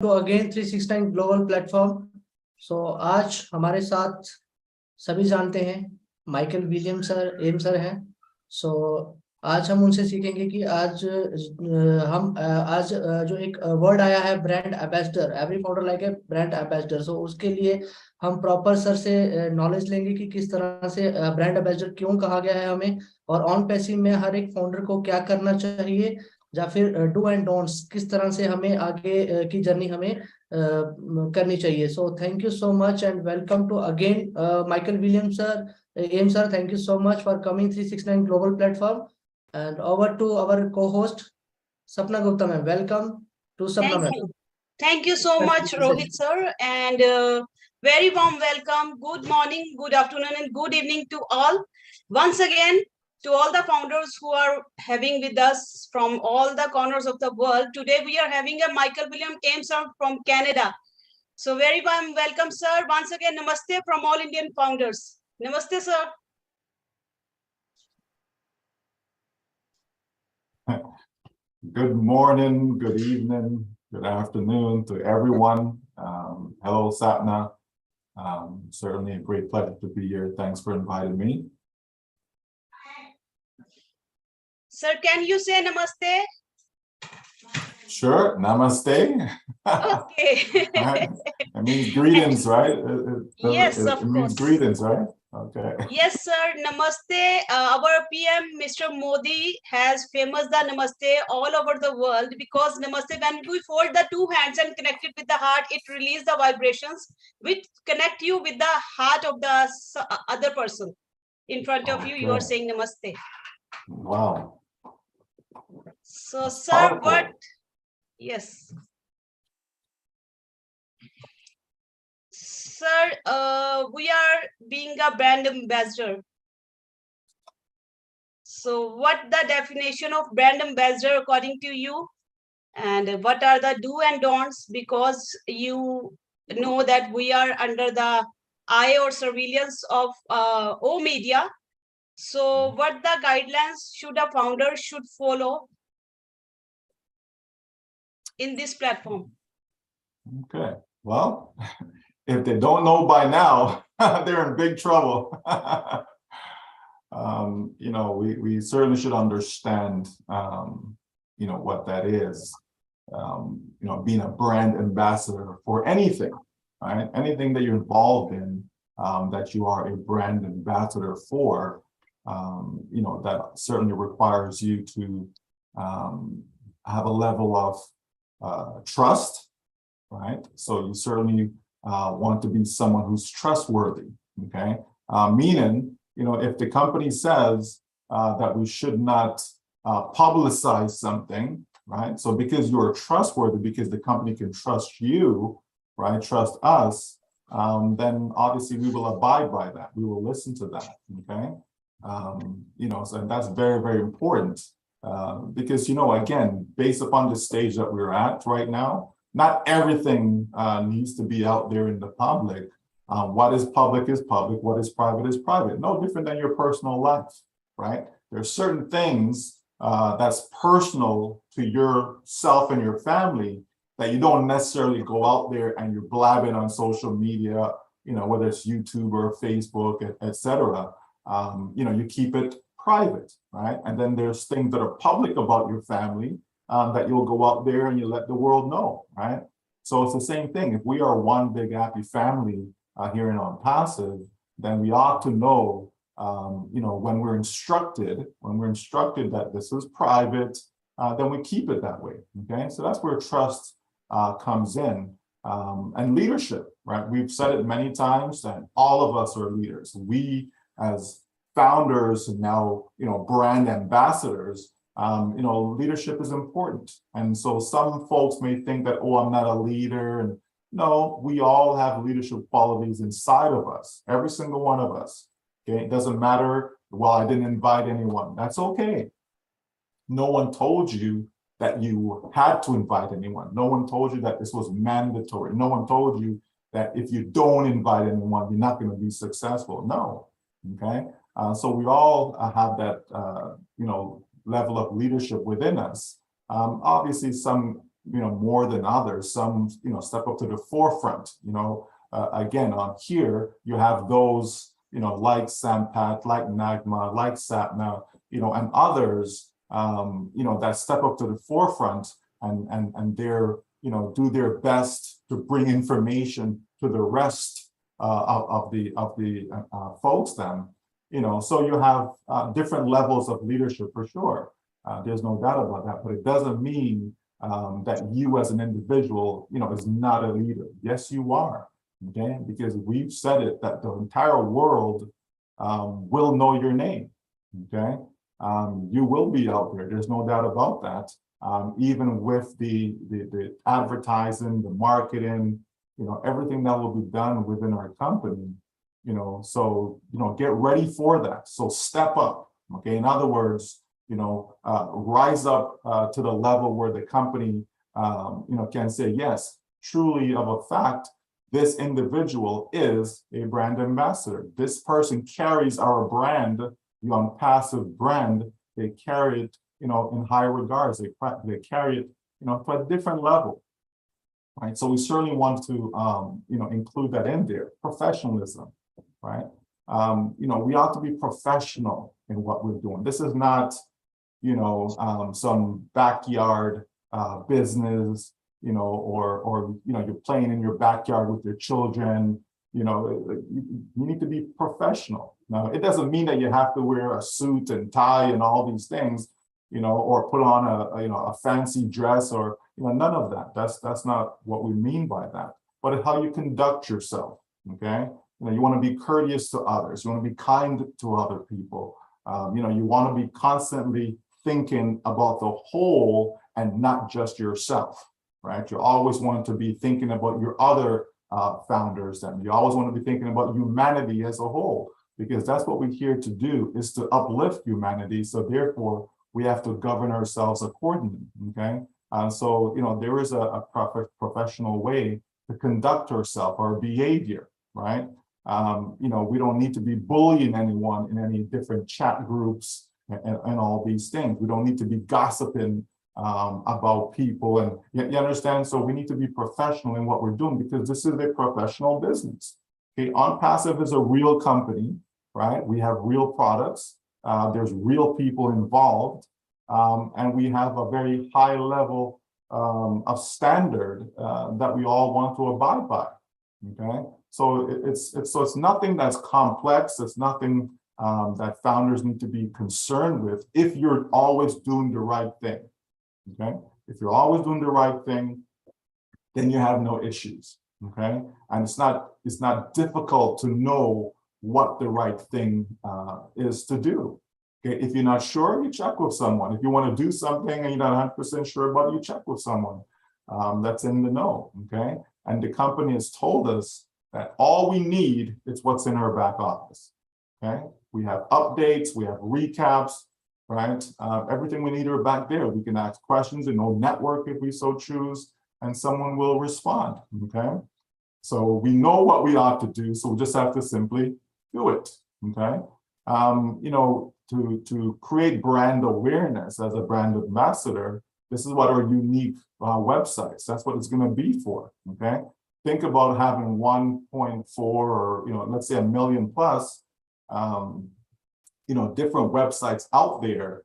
to again 369 global platform. So आज हमारे साथ सभी जानते हैं Michael William sir, M sir हैं। सो आज हम उनसे सीखेंगे कि आज जो एक वर्ड आया है brand ambassador, every founder like a brand ambassador. So उसके लिए हम प्रॉपर सर से नॉलेज लेंगे कि किस तरह से ब्रांड एम्बेसडर क्यों कहा गया है हमें, और ऑन पैसिव में हर एक फाउंडर को क्या करना चाहिए, या फिर डू एंड डोंट्स किस तरह से हमें आगे की जर्नी हमें करनी चाहिए। So thank you so much and welcome to again Michael William sir, M sir. Thank you so much for coming 369 global platform and over to our co-host Sapna Gupta ma'am. Welcome to Sapna ma'am. Thank you so much, Rohit sir, and very warm welcome. Good morning, good afternoon, and good evening to all. Once again, to all the founders who are having with us from all the corners of the world. Today we are having a Michael William Ames sir from Canada. So very warm welcome, sir. Once again, namaste from all Indian founders. Namaste, sir. Good morning, good evening, good afternoon to everyone. Hello, Sapna. Certainly a great pleasure to be here. Thanks for inviting me. Sir, can you say namaste? Sure, namaste. Okay. It means greetings, right? Yes, of course. It means greetings, right? Okay. Yes, sir. Namaste. Our PM, Mr. Modi, has famous the namaste all over the world, because namaste, when we fold the two hands and connect it with the heart, it releases the vibrations which connect you with the heart of the other person in front of you. You are saying namaste. Wow. So, sir, what? Yes. Sir, we are being a brand ambassador. So what the definition of brand ambassador according to you, and what are the do and don'ts, because you know that we are under the eye or surveillance of O media. So what the guidelines should a founder should follow in this platform? Okay. Well, if they don't know by now, they're in big trouble. We certainly should understand, what that is. Being a brand ambassador for anything, right? Anything that you're involved in, that you are a brand ambassador for, that certainly requires you to have a level of trust, right? So you certainly want to be someone who's trustworthy, okay? Meaning, if the company says that we should not publicize something, right? So because you're trustworthy, because the company can trust you, right? Trust us, then obviously we will abide by that. We will listen to that, okay? So that's very, very important because, again, based upon the stage that we're at right now, not everything needs to be out there in the public. What is public is public. What is private. No different than your personal life, right? There are certain things that's personal to yourself and your family that you don't necessarily go out there and you're blabbing on social media, whether it's YouTube or Facebook, etc. You keep it private, right? And then there's things that are public about your family that you'll go out there and you let the world know, right? So it's the same thing. If we are one big happy family here in ONPASSIVE, then we ought to know, when we're instructed that this is private, then we keep it that way, okay? So that's where trust comes in. And leadership, right? We've said it many times that all of us are leaders. We as founders and now, brand ambassadors, leadership is important. And so some folks may think that, oh, I'm not a leader. And no, we all have leadership qualities inside of us, every single one of us. Okay, it doesn't matter, well, I didn't invite anyone. That's okay. No one told you that you had to invite anyone. No one told you that this was mandatory. No one told you that if you don't invite anyone, you're not going to be successful. No, okay? So we all have that, level of leadership within us. Obviously, some more than others. Some, step up to the forefront. Again, on here, you have those, like Sampat, like Nagma, like Sapna, and others, that step up to the forefront and they're, do their best to bring information to the rest of the folks then, so you have different levels of leadership for sure. There's no doubt about that, but it doesn't mean that you as an individual, is not a leader. Yes, you are, okay? Because we've said it, that the entire world will know your name, okay? You will be out there, there's no doubt about that. Even with the advertising, the marketing, everything that will be done within our company, so, get ready for that. So step up, okay? In other words, rise up to the level where the company, can say, yes, truly of a fact, this individual is a brand ambassador. This person carries our brand, the ONPASSIVE brand. They carry it, in high regards. They carry it, to a different level, right? So we certainly want to, include that in there. Professionalism, right? We ought to be professional in what we're doing. This is not, some backyard business, or you're playing in your backyard with your children. You need to be professional. Now, it doesn't mean that you have to wear a suit and tie and all these things, or put on a fancy dress, or none of that. That's not what we mean by that. But how you conduct yourself. Okay, you want to be courteous to others. You want to be kind to other people. You want to be constantly thinking about the whole and not just yourself, right? You always want to be thinking about your other founders, and you always want to be thinking about humanity as a whole, because that's what we're here to do, is to uplift humanity. So therefore, we have to govern ourselves accordingly, okay? So, there is a professional way to conduct ourselves, our behavior, right? We don't need to be bullying anyone in any different chat groups and all these things. We don't need to be gossiping about people, and you understand? So we need to be professional in what we're doing, because this is a professional business. Okay, ONPASSIVE is a real company, right? We have real products. There's real people involved, and we have a very high level of standard that we all want to abide by. Okay, so it's nothing that's complex. It's nothing that founders need to be concerned with if you're always doing the right thing. Okay, if you're always doing the right thing, then you have no issues. Okay, and it's not difficult to know what the right thing is to do. Okay, if you're not sure, you check with someone. If you want to do something and you're not 100% sure about it, you check with someone that's in the know. Okay, and the company has told us that all we need is what's in our back office. Okay, we have updates, we have recaps, right? Everything we need are back there. We can ask questions in no network if we so choose, and someone will respond. Okay, so we know what we ought to do, so we just have to simply do it. Okay, to create brand awareness as a brand ambassador, this is what our unique websites, that's what it's going to be for. Okay, think about having 1.4 or let's say 1 million plus different websites out there.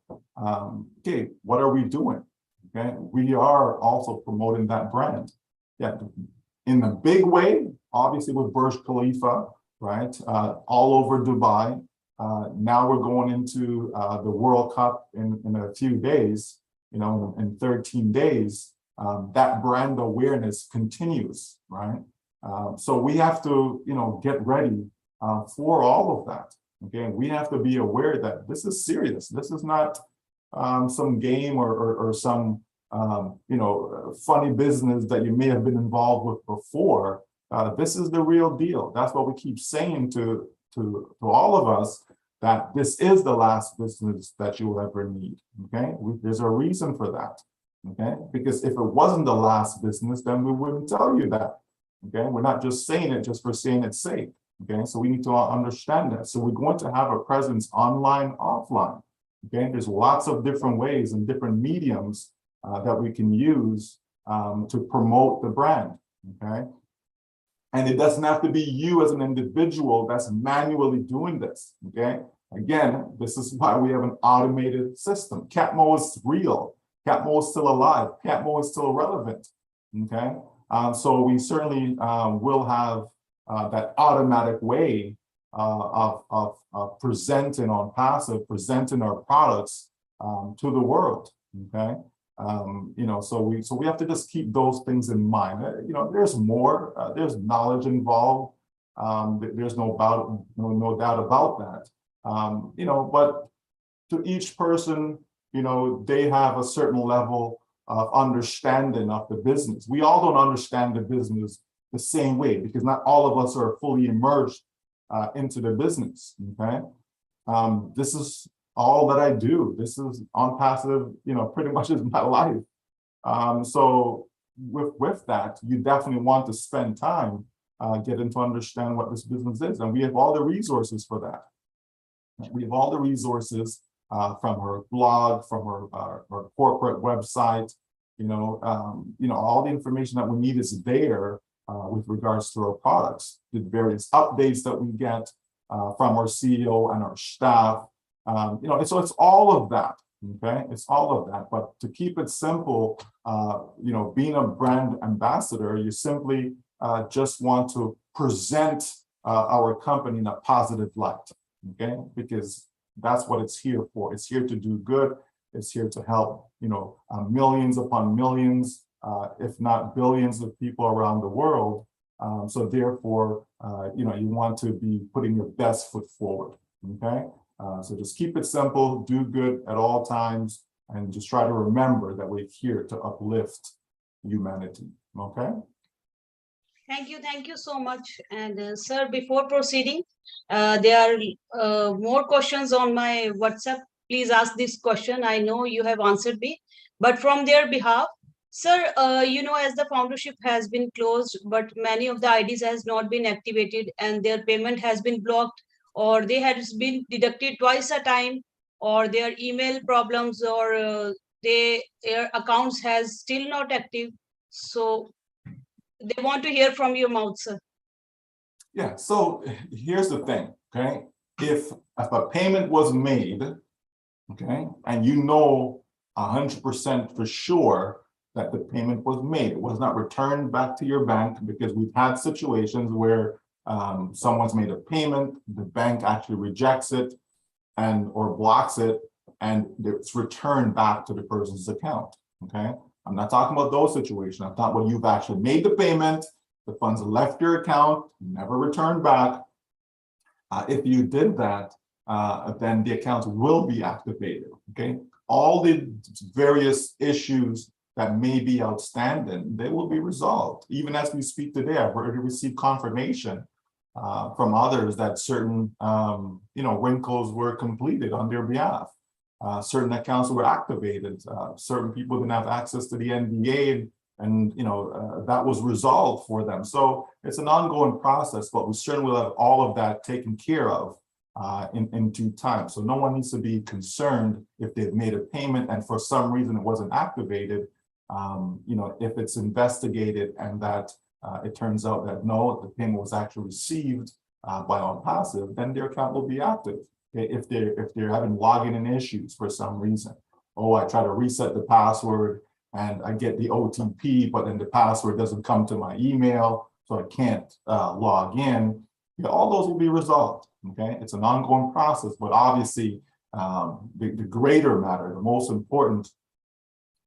Okay, what are we doing? Okay, we are also promoting that brand. Yeah, in a big way, obviously with Burj Khalifa, right? All over Dubai. Now we're going into the World Cup in a few days, in 13 days. That brand awareness continues, right? So we have to, get ready for all of that. Okay, we have to be aware that this is serious. This is not some game or some funny business that you may have been involved with before. This is the real deal. That's what we keep saying to all of us, that this is the last business that you will ever need. Okay, there's a reason for that. Okay, because if it wasn't the last business, then we wouldn't tell you that. Okay, we're not just saying it just for saying it's safe. Okay, so we need to understand that. So we're going to have a presence online, offline. Okay, there's lots of different ways and different mediums that we can use to promote the brand, okay? And it doesn't have to be you as an individual that's manually doing this, okay? Again, this is why we have an automated system. Catmo is real. Catmo is still alive. Catmo is still relevant, okay? So we certainly will have that automatic way of presenting ONPASSIVE, presenting our products to the world, okay? So we have to just keep those things in mind. There's more, there's knowledge involved. There's no doubt about that. But to each person, they have a certain level of understanding of the business. We all don't understand the business the same way because not all of us are fully immersed into the business, okay? This is all that I do. This is ONPASSIVE, pretty much is my life. So with that, you definitely want to spend time getting to understand what this business is. And we have all the resources for that. We have all the resources from her blog, from her corporate website, all the information that we need is there with regards to our products, the various updates that we get from our CEO and our staff. So it's all of that, okay? It's all of that. But to keep it simple, being a brand ambassador, you simply just want to present our company in a positive light, okay? Because that's what it's here for. It's here to do good. It's here to help, millions upon millions, if not billions of people around the world. So therefore, you want to be putting your best foot forward, okay? So just keep it simple, do good at all times, and just try to remember that we're here to uplift humanity, okay? Thank you so much. And sir, before proceeding, there are more questions on my WhatsApp. Please ask this question. I know you have answered me, but from their behalf, sir, as the foundership has been closed, but many of the IDs has not been activated and their payment has been blocked, or they has been deducted twice a time, or their email problems, or their accounts has still not active. So they want to hear from your mouth, sir. Yeah, so here's the thing, okay? If a payment was made, okay, and 100% for sure that the payment was made, it was not returned back to your bank, because we've had situations where someone's made a payment, the bank actually rejects it or blocks it, and it's returned back to the person's account, okay? I'm not talking about those situations. I'm talking about you've actually made the payment, the funds left your account, never returned back. If you did that, then the accounts will be activated, okay? All the various issues that may be outstanding, they will be resolved. Even as we speak today, I've already received confirmation from others that certain wrinkles were completed on their behalf. Certain accounts were activated. Certain people didn't have access to the NDA, and that was resolved for them. So it's an ongoing process, but we certainly will have all of that taken care of in due time. So no one needs to be concerned if they've made a payment and for some reason it wasn't activated. If it's investigated and that it turns out that no, the payment was actually received by ONPASSIVE, then their account will be active. Okay? If they're having login issues for some reason, I try to reset the password and I get the OTP, but then the password doesn't come to my email, so I can't log in. All those will be resolved. Okay, it's an ongoing process, but obviously the greater matter, the most important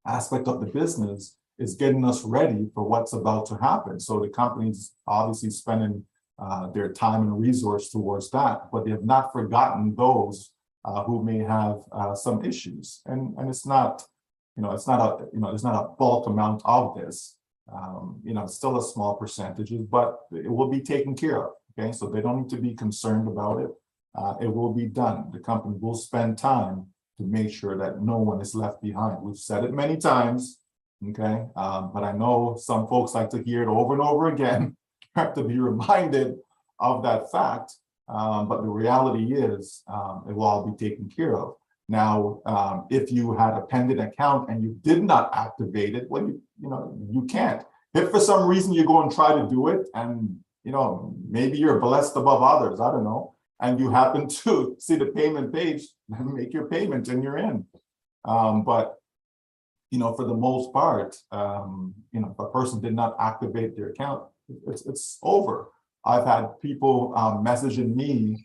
aspect of the business is getting us ready for what's about to happen. So the company's obviously spending their time and resource towards that, but they have not forgotten those who may have some issues. And it's not, it's not a bulk amount of this. It's still a small percentages, but it will be taken care of. Okay, so they don't need to be concerned about it. It will be done. The company will spend time to make sure that no one is left behind. We've said it many times, okay? But I know some folks like to hear it over and over again, have to be reminded of that fact. But the reality is it will all be taken care of. Now, if you had a pending account and you did not activate it, well, you can't. If for some reason you go and try to do it, and maybe you're blessed above others, I don't know, and you happen to see the payment page, then make your payment and you're in. But for the most part, if a person did not activate their account, it's over. I've had people messaging me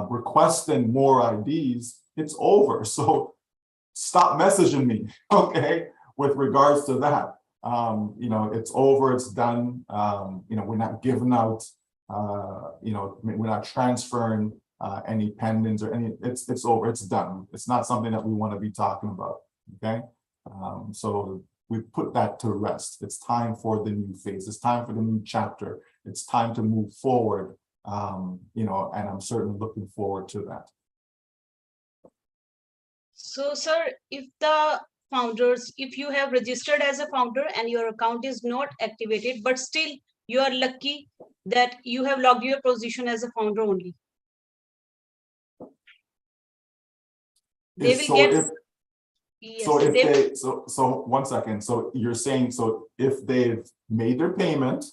requesting more IDs. It's over. So stop messaging me, okay, with regards to that. It's over, it's done. We're not giving out, we're not transferring any pendants or any, it's over, it's done. It's not something that we want to be talking about, okay? So we put that to rest. It's time for the new phase. It's time for the new chapter. It's time to move forward, and I'm certainly looking forward to that. So, sir, if you have registered as a founder and your account is not activated, but still you are lucky that you have logged your position as a founder only, they will get. Yes, so if so 1 second. So you're saying, so if they've made their payment.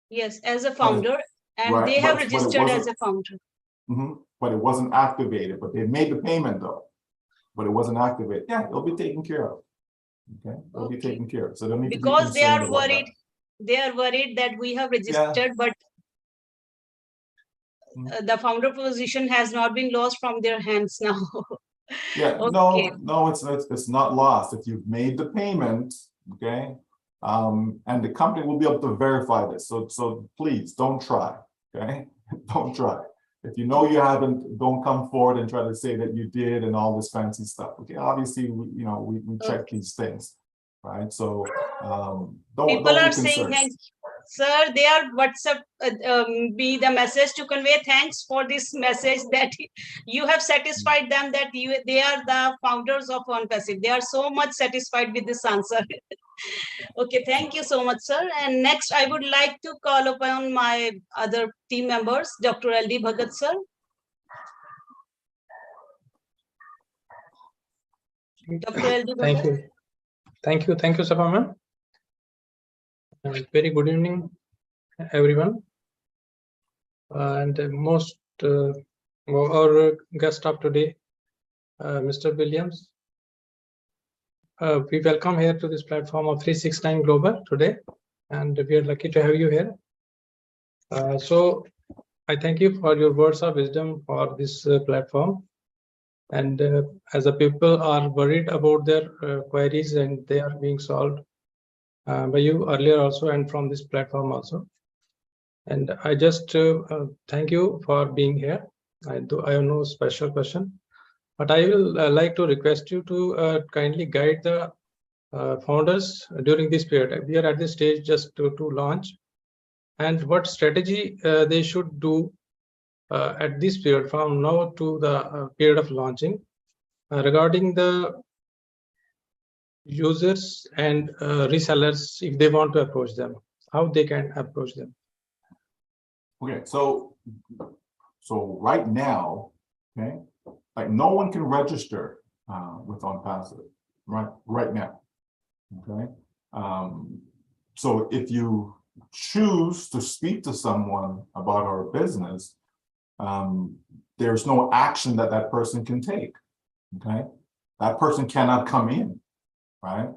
Yes, as a founder, and right, they have registered as a founder. But it wasn't activated, but they made the payment though. But it wasn't activated. Yeah, it'll be taken care of. Okay, it'll be taken care of. So don't need because to be they are about worried. that. They are worried that we have registered, but the founder position has not been lost from their hands now. Yeah, okay. No, it's not lost. If you've made the payment, okay, and the company will be able to verify this. So please don't try, okay? Don't try. If you know you haven't, don't come forward and try to say that you did and all this fancy stuff. Okay, obviously we check these things, right? So don't People are be saying concerned. thanks, sir. They are WhatsApp be the message to convey thanks for this message that you have satisfied them that they are the founders of ONPASSIVE. They are so much satisfied with this answer. Okay, thank you so much, sir. And next, I would like to call upon my other team members, Dr. L.D. Bhagat, sir. Dr. L.D. Bhagat. Thank you, Sabha ma'am. Very good evening, everyone. And our guest of today, Mr. Williams. We welcome here to this platform of 369 Global today, and we are lucky to have you here. So I thank you for your words of wisdom for this platform. And as the people are worried about their queries and they are being solved by you earlier also and from this platform also. And I just thank you for being here. I have no special question, but I will like to request you to kindly guide the founders during this period. We are at this stage just to launch, and what strategy they should do at this period from now to the period of launching regarding the users and resellers if they want to approach them, how they can approach them. Okay, so right now, okay, like no one can register with ONPASSIVE right now, okay. So if you choose to speak to someone about our business, there's no action that person can take, okay. That person cannot come in, right?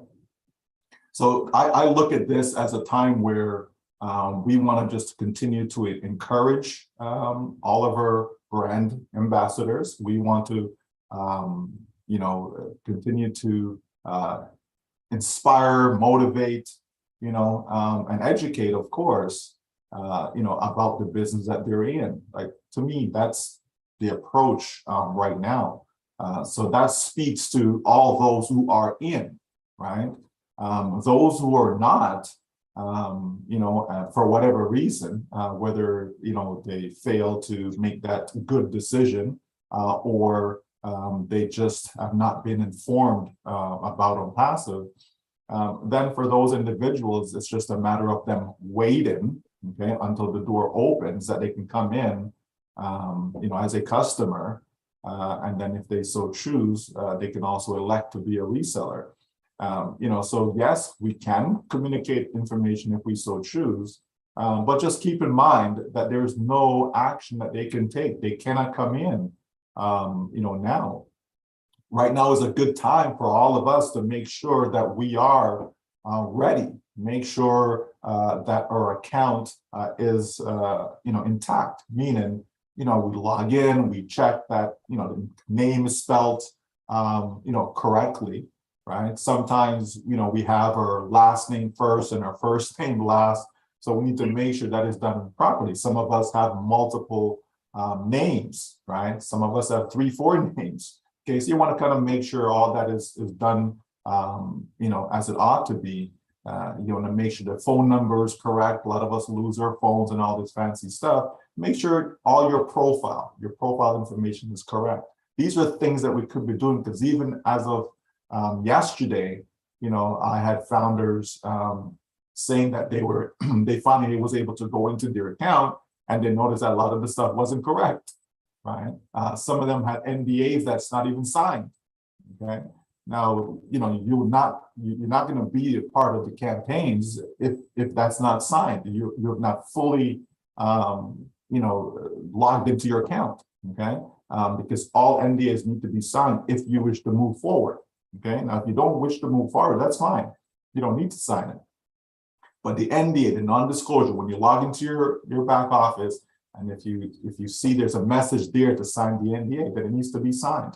So I look at this as a time where we want to just continue to encourage all of our brand ambassadors. We want to, continue to inspire, motivate, and educate, of course, about the business that they're in. Like, to me, that's the approach right now. So that speaks to all those who are in, right? Those who are not, for whatever reason, whether, they fail to make that good decision or they just have not been informed about ONPASSIVE, then for those individuals, it's just a matter of them waiting, okay, until the door opens that they can come in, as a customer And then if they so choose, they can also elect to be a reseller. So yes, we can communicate information if we so choose, but just keep in mind that there's no action that they can take. They cannot come in, now. Right now is a good time for all of us to make sure that we are ready, make sure that our account is, intact, meaning, we log in, we check that, the name is spelled, correctly, right? Sometimes, we have our last name first and our first name last. So we need to make sure that is done properly. Some of us have multiple names, right? Some of us have 3, 4 names. Okay, so you want to kind of make sure all that is done, as it ought to be. You want to make sure the phone number is correct. A lot of us lose our phones and all this fancy stuff. Make sure all your profile information is correct. These are things that we could be doing, because even as of yesterday, I had founders saying that they finally was able to go into their account and they noticed that a lot of the stuff wasn't correct. Right. Some of them had NDAs that's not even signed. Okay. Now, you're not going to be a part of the campaigns if that's not signed. You're not fully, logged into your account. Okay. Because all NDAs need to be signed if you wish to move forward. Okay. Now, if you don't wish to move forward, that's fine. You don't need to sign it. But the NDA, the non-disclosure, when you log into your back office, and if you see there's a message there to sign the NDA, then it needs to be signed.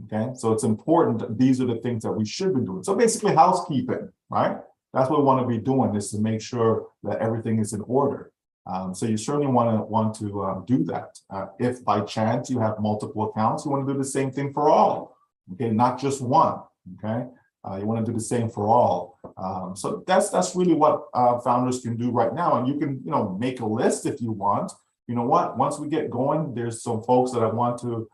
Okay, so it's important that these are the things that we should be doing. So basically housekeeping, right? That's what we want to be doing, is to make sure that everything is in order. So you certainly want to do that. If by chance you have multiple accounts, you want to do the same thing for all. Okay, not just one. Okay, you want to do the same for all. So that's really what founders can do right now. And you can make a list if you want. You know what? Once we get going, there's some folks that I want to,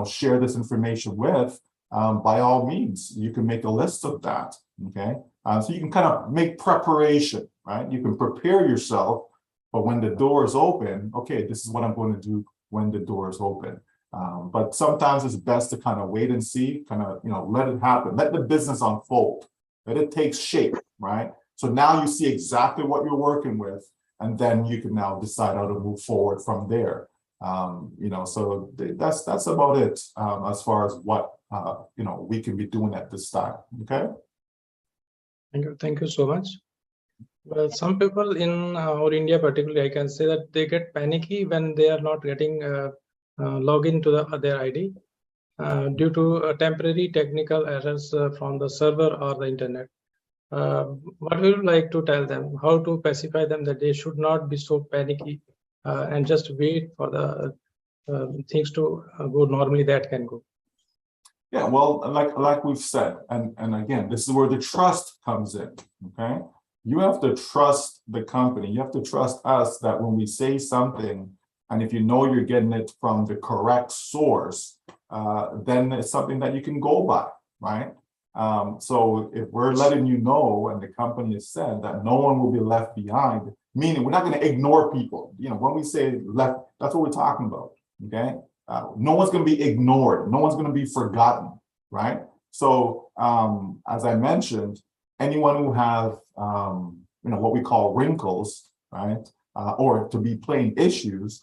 share this information with. By all means, you can make a list of that. Okay, so you can kind of make preparation, right? You can prepare yourself, but when the door is open, okay, this is what I'm going to do when the door is open. But sometimes it's best to kind of wait and see, kind of, let it happen, let the business unfold, let it take shape, right? So now you see exactly what you're working with. And then you can now decide how to move forward from there. So that's about it as far as what we can be doing at this time. Okay. Thank you so much. Well, some people in our India, particularly, I can say that they get panicky when they are not getting login to their ID due to temporary technical errors from the server or the internet. What would you like to tell them? How to pacify them that they should not be so panicky and just wait for the things to go normally that can go? Yeah, well, like we've said, and again, this is where the trust comes in. Okay, you have to trust the company. You have to trust us that when we say something, and if you know you're getting it from the correct source, then it's something that you can go by, right? So if we're letting you know, and the company has said that no one will be left behind, meaning we're not going to ignore people. When we say left, that's what we're talking about. Okay, no one's going to be ignored. No one's going to be forgotten, right? So as I mentioned, anyone who have what we call wrinkles, right, or to be plain issues,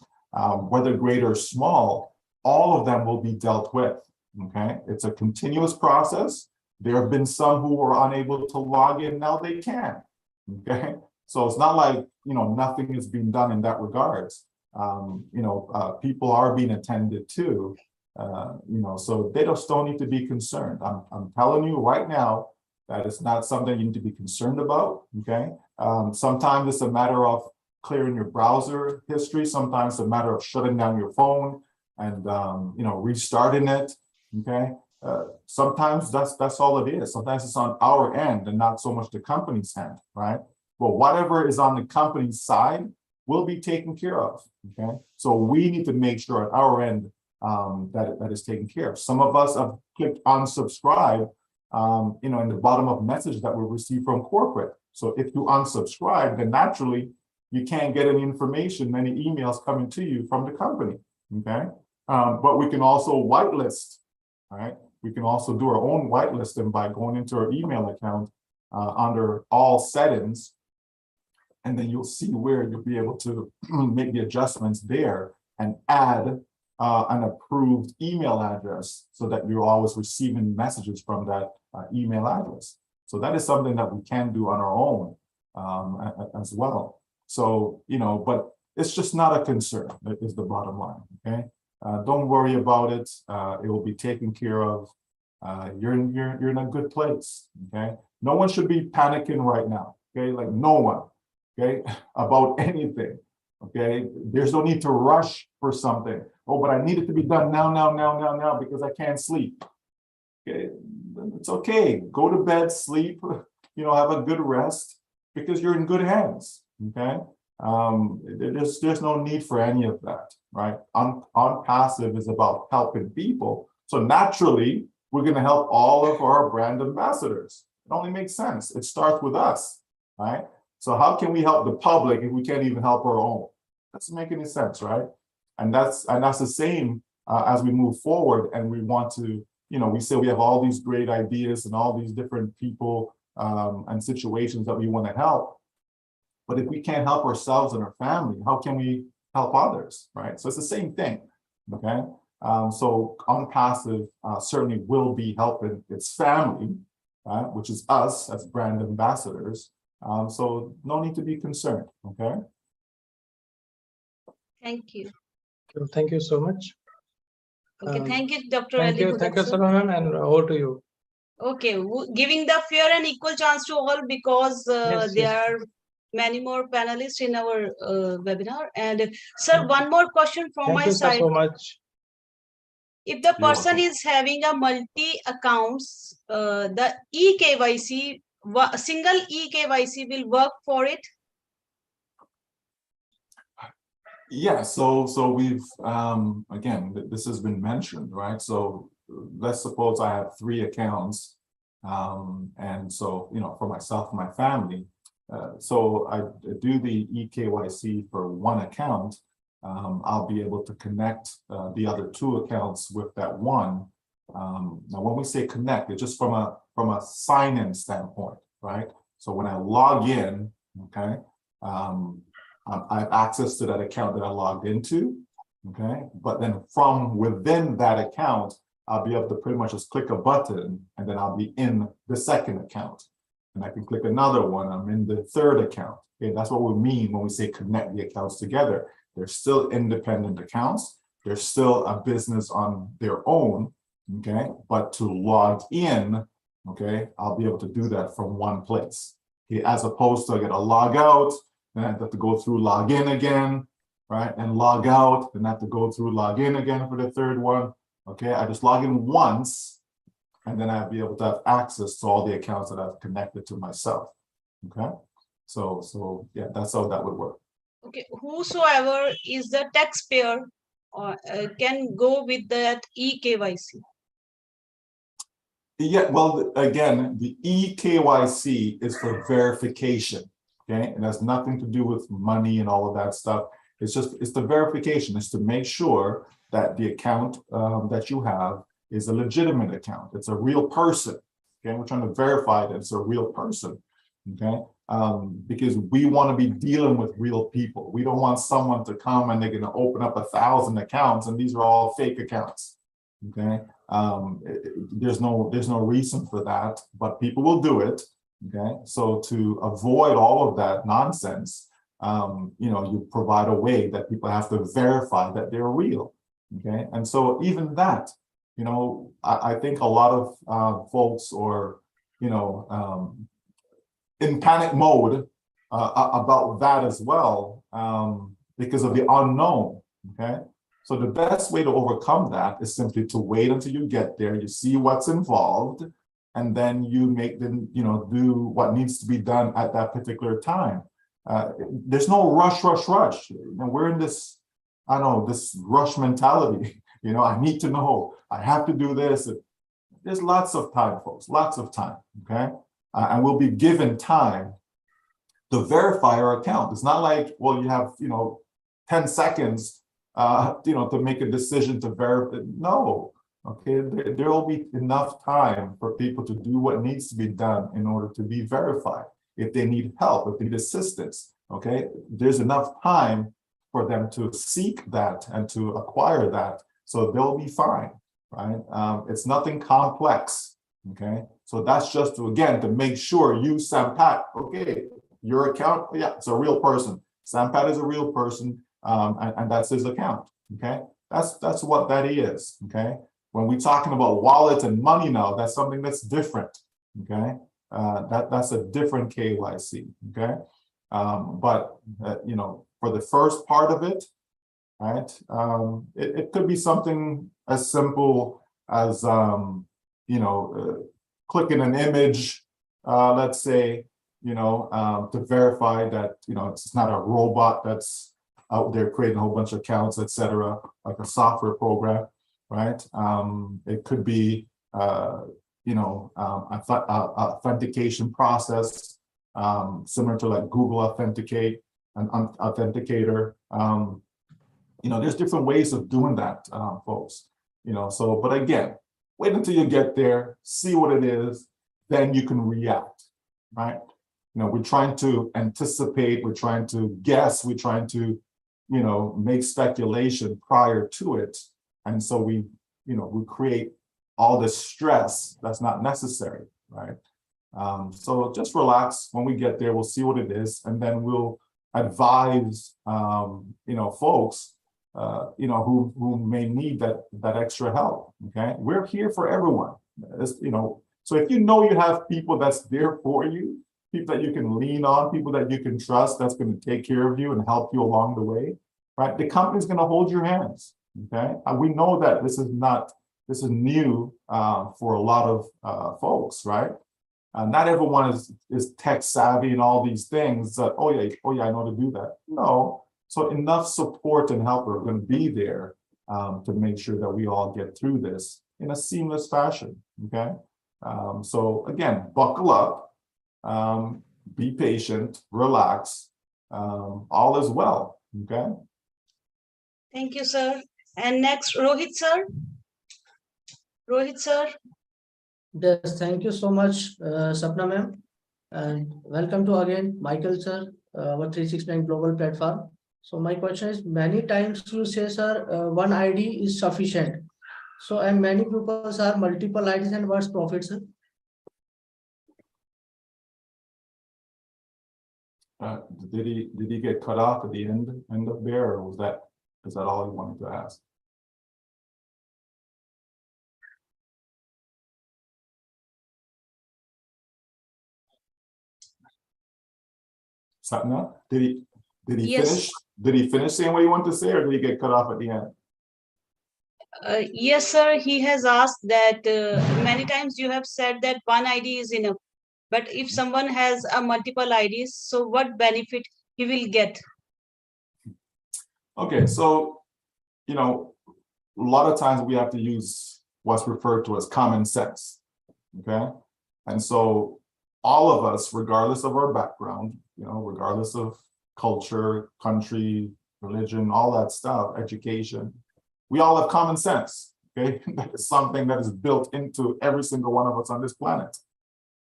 whether great or small, all of them will be dealt with. Okay, it's a continuous process. There have been some who were unable to log in. Now they can. Okay, so it's not like nothing is being done in that regards. People are being attended to. So they just don't need to be concerned. I'm telling you right now that it's not something you need to be concerned about. Okay, sometimes it's a matter of clearing your browser history. Sometimes it's a matter of shutting down your phone and restarting it. Okay. Sometimes that's all it is. Sometimes it's on our end and not so much the company's hand, right? But whatever is on the company's side will be taken care of. Okay, so we need to make sure at our end that is taken care of. Some of us have clicked unsubscribe, in the bottom of message that we receive from corporate. So if you unsubscribe, then naturally you can't get any information, any emails coming to you from the company. Okay. But we can also whitelist, right? We can also do our own whitelisting by going into our email account under all settings. And then you'll see where you'll be able to make the adjustments there and add an approved email address so that you're always receiving messages from that email address. So that is something that we can do on our own as well. So, you know, but it's just not a concern, is the bottom line, okay? Don't worry about it. It will be taken care of. You're in a good place, okay? No one should be panicking right now, okay? Like no one, okay, about anything, okay? There's no need to rush for something. Oh, but I need it to be done now, because I can't sleep. Okay, it's okay. Go to bed, sleep, you know, have a good rest because you're in good hands, okay? There's no need for any of that, right? ONPASSIVE is about helping people. So naturally, we're going to help all of our brand ambassadors. It only makes sense. It starts with us, right? So how can we help the public if we can't even help our own? Doesn't make any sense, right? And that's the same as we move forward and we want to, you know, we say we have all these great ideas and all these different people and situations that we want to help. But if we can't help ourselves and our family, how can we help others, right? So it's the same thing, okay? So ONPASSIVE certainly will be helping its family, which is us as brand ambassadors. So no need to be concerned, okay? Thank you. Thank you so much. Okay, thank you, Dr. Thank you, Salman, and over to you. Okay, giving the fair and equal chance to all because there are many more panelists in our webinar. And sir, one more question from my side. Thank you so much. If the person is having a multi accounts, the eKYC, single eKYC will work for it? Yeah, so we've, again, this has been mentioned, right? So let's suppose I have 3 accounts. And so, you know, for myself and my family, so I do the eKYC for one account. I'll be able to connect the other 2 accounts with that one. Now, when we say connect, it's just from a sign-in standpoint, right? So when I log in, okay, I have access to that account that I logged into, okay? But then from within that account, I'll be able to pretty much just click a button and then I'll be in the second account. And I can click another one, I'm in the third account. Okay, that's what we mean when we say connect the accounts together. They're still independent accounts. They're still a business on their own, okay? But to log in, okay, I'll be able to do that from one place. Okay, as opposed to I gotta log out, then I have to go through log in again, right? And log out, then I have to go through log in again for the third one. Okay, I just log in once, and then I'll be able to have access to all the accounts that I've connected to myself. Okay, so yeah, that's how that would work. Okay, whosoever is the taxpayer can go with that eKYC. Yeah, well, again, the eKYC is for verification. Okay, and has nothing to do with money and all of that stuff. It's the verification. It's to make sure that the account that you have is a legitimate account. It's a real person. Okay, we're trying to verify that it's a real person. Okay, because we want to be dealing with real people. We don't want someone to come and they're going to open up 1,000 accounts and these are all fake accounts. Okay, there's no reason for that, but people will do it. Okay, so to avoid all of that nonsense, you know, you provide a way that people have to verify that they're real. Okay, and so even that, you know, I think a lot of folks are, you know, in panic mode about that as well, because of the unknown. Okay, so the best way to overcome that is simply to wait until you get there, you see what's involved, and then you make them, you know, do what needs to be done at that particular time. There's no rush. You know, we're in this, I don't know, this rush mentality. You know, I need to know, I have to do this. There's lots of time, folks, lots of time, okay? And we'll be given time to verify our account. It's not like, well, you have, you know, 10 seconds to make a decision to verify. No, okay, there will be enough time for people to do what needs to be done in order to be verified. If they need help, if they need assistance, okay, there's enough time for them to seek that and to acquire that, so they'll be fine, right? It's nothing complex, okay? So that's just to, again, to make sure you, Sampat, okay, your account, yeah, it's a real person. Sampat is a real person, and that's his account, okay? That's what that is, okay? When we're talking about wallet and money now, that's something that's different, okay? That's a different KYC, okay? But for the first part of it, right, it could be something as simple as, clicking an image, let's say, to verify that, it's not a robot that's out there creating a whole bunch of accounts, etc., like a software program, right? It could be, authentication process, similar to like Google Authenticate, an authenticator. There's different ways of doing that, folks. But again, wait until you get there, see what it is, then you can react, right? We're trying to anticipate, we're trying to guess, we're trying to, make speculation prior to it. And so we create all this stress that's not necessary, right? So just relax. When we get there, we'll see what it is, and then we'll advise, folks, who may need that extra help. Okay, we're here for everyone. So if you have people that's there for you, people that you can lean on, people that you can trust, that's going to take care of you and help you along the way, right? The company's going to hold your hands. Okay, we know that this is new for a lot of folks, right? Not everyone is tech savvy and all these things that, oh yeah, I know to do that. No, so enough support and help are going to be there to make sure that we all get through this in a seamless fashion, okay? So again, buckle up, be patient, relax, all is well, okay? Thank you, sir. And next, Rohit, sir. Rohit, sir. Yes, thank you so much, Sapna ma'am. And welcome to again, Michael sir, our 369 global platform. So my question is, many times you say, sir, one ID is sufficient. So, and many people are multiple IDs, and what's profit, sir? Did he get cut off at the end of there, or is that all he wanted to ask? Satna, did he Yes. finish? Did he finish saying what he wanted to say, or did he get cut off at the end? Yes, sir. He has asked that many times you have said that one ID is enough. But if someone has a multiple IDs, so what benefit he will get? Okay, so, a lot of times we have to use what's referred to as common sense, okay? And so all of us, regardless of our background, regardless of culture, country, religion, all that stuff, education, we all have common sense, okay? That is something that is built into every single one of us on this planet,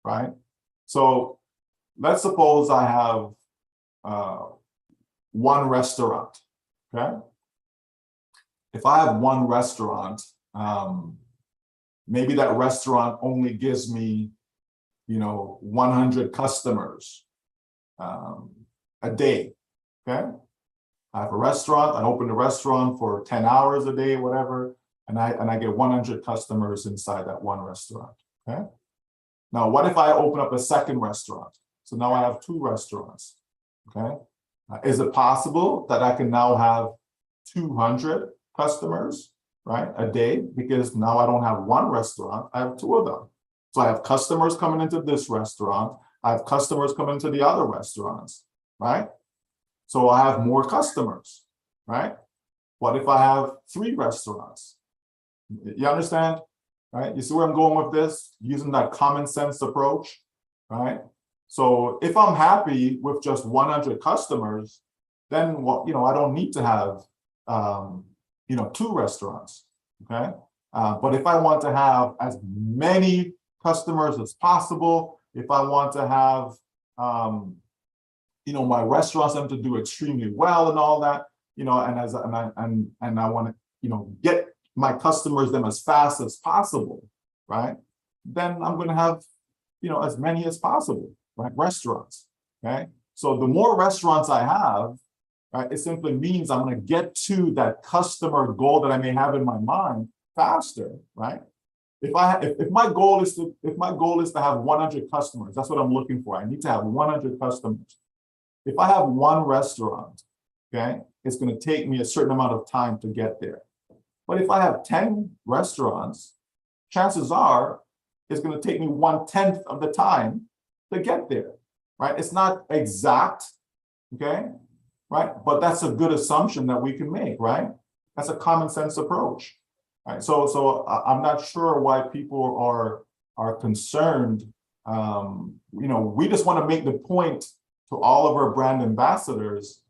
right? So let's suppose I have one restaurant, okay? If I have one restaurant, maybe that restaurant only gives me, 100 customers a day, okay? I have a restaurant, I open the restaurant for 10 hours a day, whatever, and I get 100 customers inside that one restaurant, okay? Now, what if I open up a second restaurant? So now I have two restaurants, okay? Is it possible that I can now have 200 customers, right, a day? Because now I don't have one restaurant, I have two of them. So I have customers coming into this restaurant, I have customers coming into the other restaurants, right? So I have more customers, right? What if I have 3 restaurants? You understand, right? You see where I'm going with this? Using that common sense approach, right? So if I'm happy with just 100 customers, then I don't need to have you know, 2 restaurants, okay? But if I want to have as many customers as possible, if I want to have, you know, my restaurants them to do extremely well and all that, you know, and I want to, you know, get my customers them as fast as possible, right? Then I'm going to have, you know, as many as possible, right? Restaurants, okay? So the more restaurants I have, right, it simply means I'm going to get to that customer goal that I may have in my mind faster, right? If my goal is to have 100 customers, that's what I'm looking for. I need to have 100 customers. If I have 1 restaurant, okay, it's going to take me a certain amount of time to get there. But if I have 10 restaurants, chances are it's going to take me 1/10 of the time to get there, right? It's not exact, okay, right? But that's a good assumption that we can make, right? That's a common sense approach, right? So I'm not sure why people are concerned. You know, we just want to make the point to all of our brand ambassadors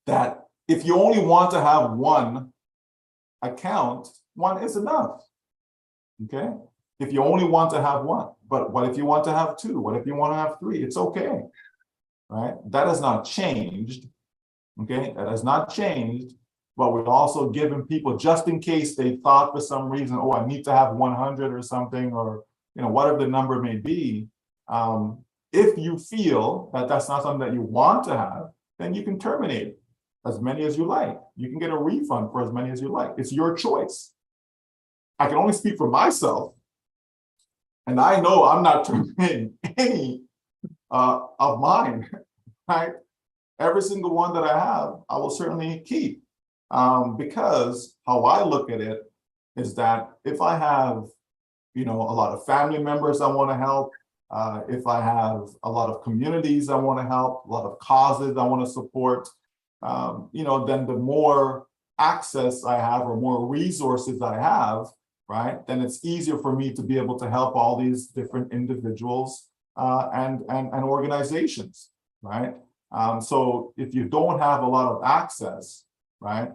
that if you only want to have 1 account, 1 is enough, okay? If you only want to have 1, but what if you want to have 2? What if you want to have 3? It's okay, right? That has not changed, okay? That has not changed, but we're also giving people, just in case they thought for some reason, oh, I need to have 100 or something, or, you know, whatever the number may be. If you feel that that's not something that you want to have, then you can terminate it. As many as you like. You can get a refund for as many as you like. It's your choice. I can only speak for myself. And I know I'm not terminating any of mine, right? Every single one that I have, I will certainly keep. Because how I look at it is that if I have, you know, a lot of family members I want to help, if I have a lot of communities I want to help, a lot of causes I want to support, you know, then the more access I have or more resources I have, right, then it's easier for me to be able to help all these different individuals and organizations, right? So if you don't have a lot of access, right,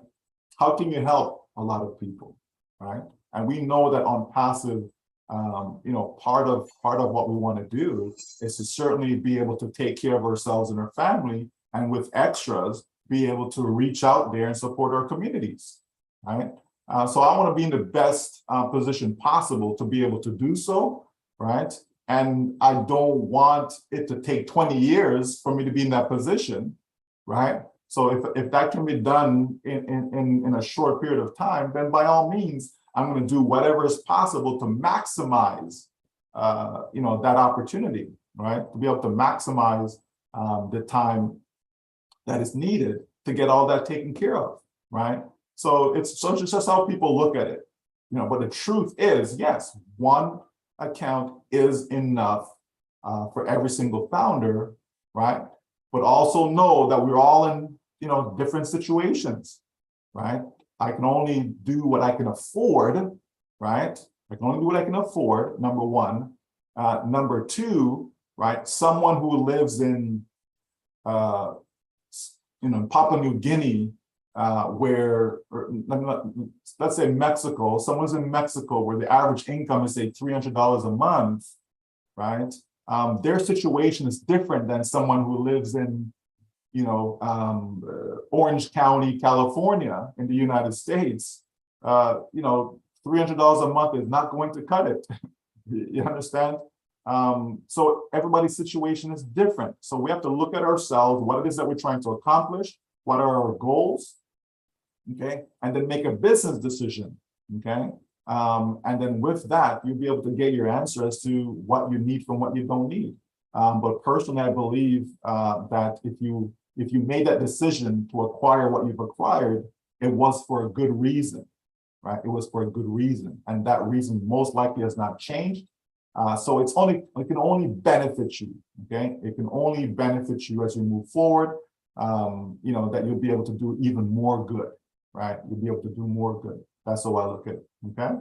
how can you help a lot of people, right? And we know that on passive, you know, part of what we want to do is to certainly be able to take care of ourselves and our family, and with extras, be able to reach out there and support our communities, right? So I want to be in the best position possible to be able to do so, right? And I don't want it to take 20 years for me to be in that position, right? So if that can be done in a short period of time, then by all means, I'm going to do whatever is possible to maximize, you know, that opportunity, right? To be able to maximize the time that is needed to get all that taken care of, right? So it's just how people look at it, you know. But the truth is, yes, 1 account is enough for every single founder, right? But also know that we're all in, you know, different situations, right? I can only do what I can afford, right? I can only do what I can afford, number 1. Number 2, right? Someone who lives in, you know, Papua New Guinea, where, or, let's say Mexico, someone's in Mexico where the average income is, say, $300 a month, right? Their situation is different than someone who lives in, you know, Orange County, California, in the United States. You know, $300 a month is not going to cut it. You understand? So everybody's situation is different. So we have to look at ourselves, what it is that we're trying to accomplish, what are our goals, okay? And then make a business decision, okay? And then with that, you'll be able to get your answer as to what you need from what you don't need. But personally, I believe that if you made that decision to acquire what you've acquired, it was for a good reason, right? It was for a good reason. And that reason most likely has not changed. So it can only benefit you, okay? It can only benefit you as you move forward, you know, that you'll be able to do even more good, right? You'll be able to do more good. That's how I look at it, okay?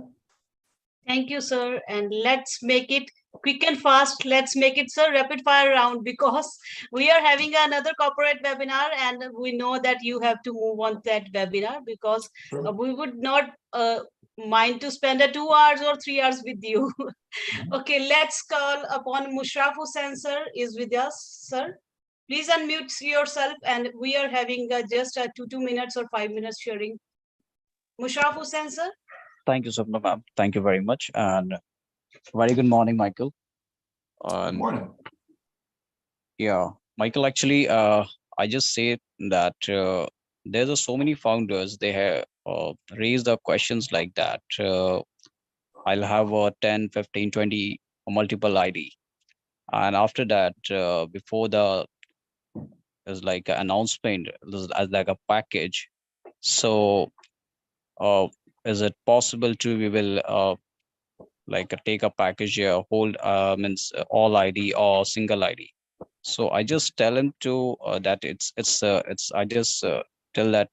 Thank you, sir. And let's make it quick and fast. Let's make it, sir, rapid fire round, because we are having another corporate webinar and we know that you have to move on that webinar, because Sure. we would not mind to spend 2 hours or 3 hours with you. Okay, let's call upon Mushraf Hussain, sir, is with us, sir. Please unmute yourself, and we are having just 2 minutes or 5 minutes sharing. Mushraf Hussain, sir. Thank you, Sapna ma'am. Thank you very much. And very good morning, Michael. Good morning. Yeah, Michael, actually, I just say that there's so many founders, they have raised the questions like that. I'll have 10, 15, 20 multiple ID. And after that, before there's like an announcement, as like a package. So is it possible to, we will like take a package here, hold means all ID or single ID. So I just tell him to that it's I just tell that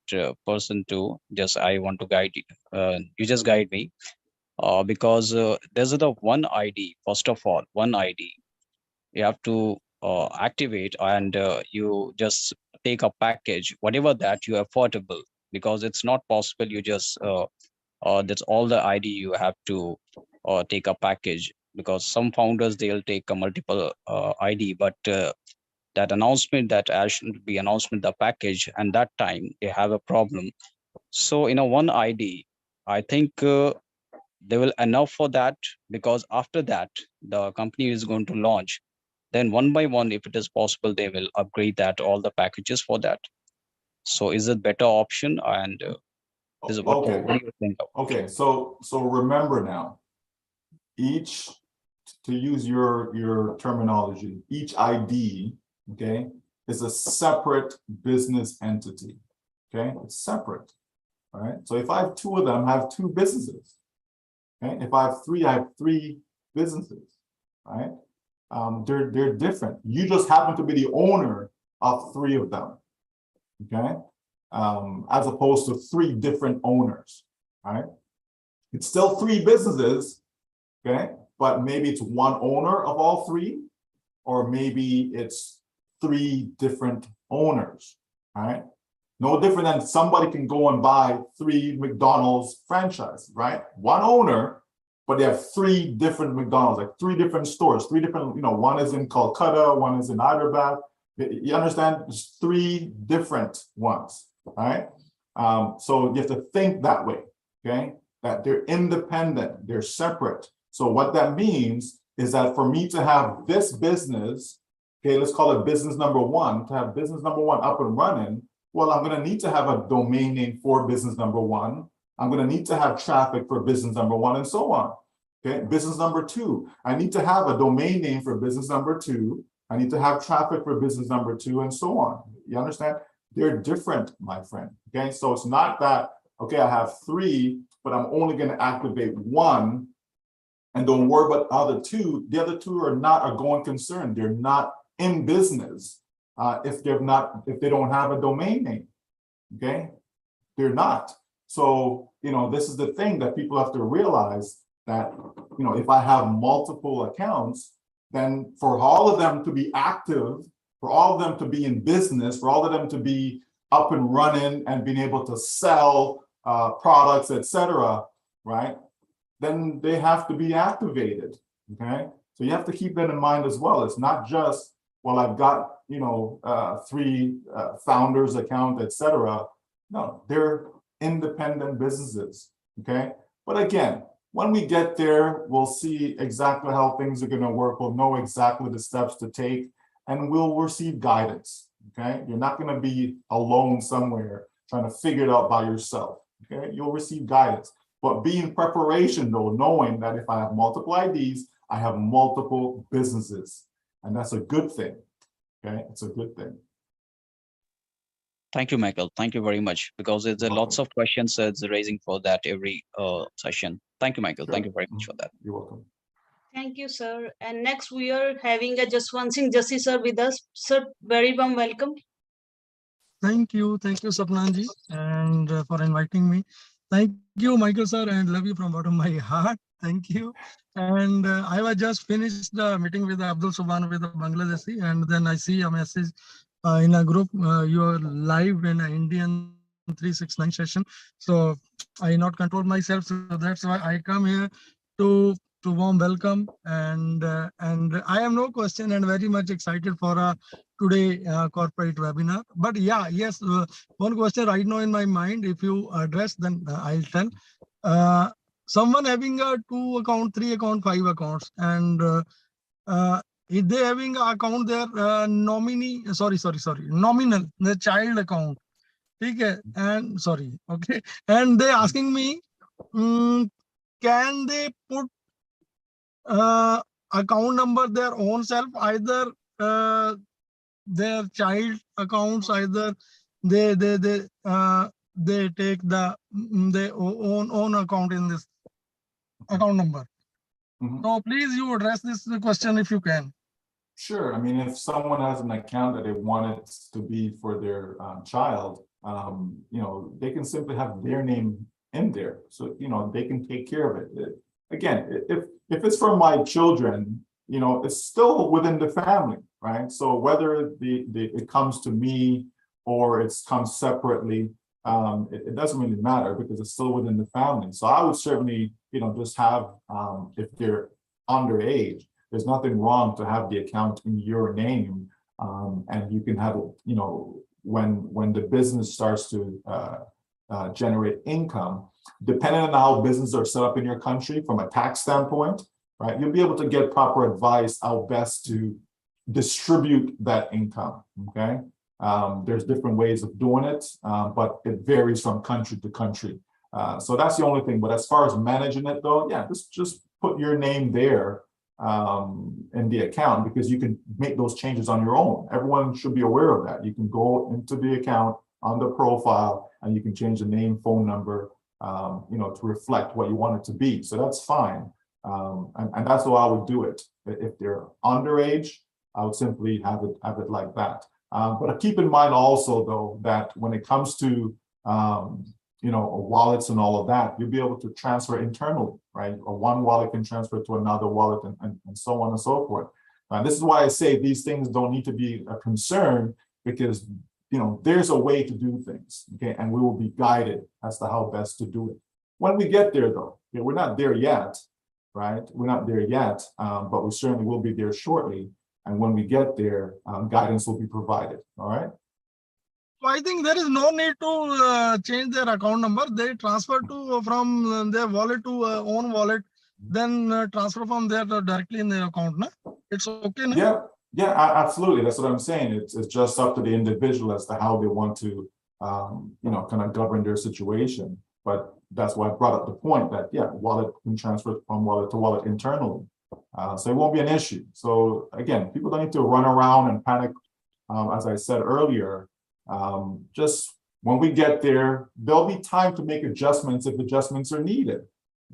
person to just, I want to guide you. You just guide me because there's the one ID. First of all, one ID you have to activate, and you just take a package, whatever that you are affordable, because it's not possible you just that's all the ID you have to take a package, because some founders, they'll take a multiple ID, but that announcement, that should be announcement the package, and that time they have a problem. So in a one ID, I think they will enough for that, because after that the company is going to launch, then one by one, if it is possible, they will upgrade that all the packages for that. So is it better option? And is it, what do you think of? Okay, so remember now, each, to use your terminology, each ID, okay, is a separate business entity. Okay, it's separate. All right. So if I have two of them, I have two businesses. Okay. If I have three, I have three businesses. All right. They're different. You just happen to be the owner of three of them. Okay. As opposed to three different owners. All right. It's still three businesses. Okay. But maybe it's one owner of all three, or maybe it's three different owners. All right. No different than somebody can go and buy three McDonald's franchises, right? One owner, but they have three different McDonald's, like three different stores, three different, one is in Calcutta, one is in Hyderabad. You understand? There's three different ones, right? So you have to think that way, okay? That they're independent, they're separate. So what that means is that for me to have this business, okay, let's call it business number one, to have business number one up and running, well, I'm going to need to have a domain name for business number one. I'm going to need to have traffic for business number one, and so on. Okay, business number two, I need to have a domain name for business number two. I need to have traffic for business number two, and so on. You understand? They're different, my friend. Okay, so it's not that, okay, I have three, but I'm only going to activate one and don't worry about the other two. The other two are not a going concern. They're not in business. If they don't have a domain name, okay, they're not. So, this is the thing that people have to realize, that, if I have multiple accounts, then for all of them to be active, for all of them to be in business, for all of them to be up and running and being able to sell products, etc., right, then they have to be activated, okay? So you have to keep that in mind as well. It's not just, well, I've got, three founders account, etc. No, they're independent businesses, okay? But again, when we get there, we'll see exactly how things are going to work. We'll know exactly the steps to take, and we'll receive guidance, okay? You're not going to be alone somewhere trying to figure it out by yourself, okay? You'll receive guidance, but be in preparation though, knowing that if I have multiple IDs, I have multiple businesses, and that's a good thing. Okay, it's a good thing. Thank you, Michael. Thank you very much, because there's lots of questions it's raising for that every session. Thank you, Michael. Sure. Thank you very much for that. You're welcome. Thank you, sir. And next we are having a Jaswant Singh Jassi sir with us. Sir, very warm welcome. Thank you, Sapnaji, and for inviting me. Thank you, Michael sir, and love you from bottom of my heart. Thank you. And I was just finished the meeting with Abdul Subhan with the Bangladeshi, and then I see a message in a group. You are live in an Indian 369 session. So I not control myself. So that's why I come here to warm welcome. And I have no question and very much excited for today corporate webinar. But yeah, yes, one question right now in my mind. If you address, then I'll tell. Someone having a 2 account, 3 account, 5 accounts, and if they having a account their nominee, nominal, the child account, okay, and sorry, okay, and they asking me, can they put account number their own self, either their child accounts, either they take their own account in this account number. So please you address this question if you can. Sure. I mean, if someone has an account that they want it to be for their child, they can simply have their name in there. So, they can take care of it. Again, if it's for my children, it's still within the family, right? So whether it comes to me or it comes separately, it doesn't really matter because it's still within the family. So I would certainly, just have, if they're underage, there's nothing wrong to have the account in your name, and you can have it, when the business starts to generate income, depending on how businesses are set up in your country from a tax standpoint, right? You'll be able to get proper advice how best to distribute that income, okay? There's different ways of doing it, but it varies from country to country. So that's the only thing. But as far as managing it though, yeah, just put your name there in the account, because you can make those changes on your own. Everyone should be aware of that. You can go into the account on the profile and you can change the name, phone number, to reflect what you want it to be. So that's fine. And that's how I would do it. If they're underage, I would simply have it like that. But keep in mind also though, that when it comes to, wallets and all of that, you'll be able to transfer internally, right? Or one wallet can transfer to another wallet and so on and so forth. This is why I say these things don't need to be a concern, because, there's a way to do things, okay? And we will be guided as to how best to do it. When we get there though, we're not there yet, right? We're not there yet, but we certainly will be there shortly. And when we get there, guidance will be provided, all right? So I think there is no need to change their account number. They transfer from their wallet to own wallet, then transfer from there directly in their account. No? It's okay. No? Yeah, absolutely. That's what I'm saying. It's just up to the individual as to how they want to, kind of govern their situation. But that's why I brought up the point that, yeah, wallet can transfer from wallet to wallet internally. So it won't be an issue. So again, people don't need to run around and panic. As I said earlier, just when we get there, there'll be time to make adjustments if adjustments are needed.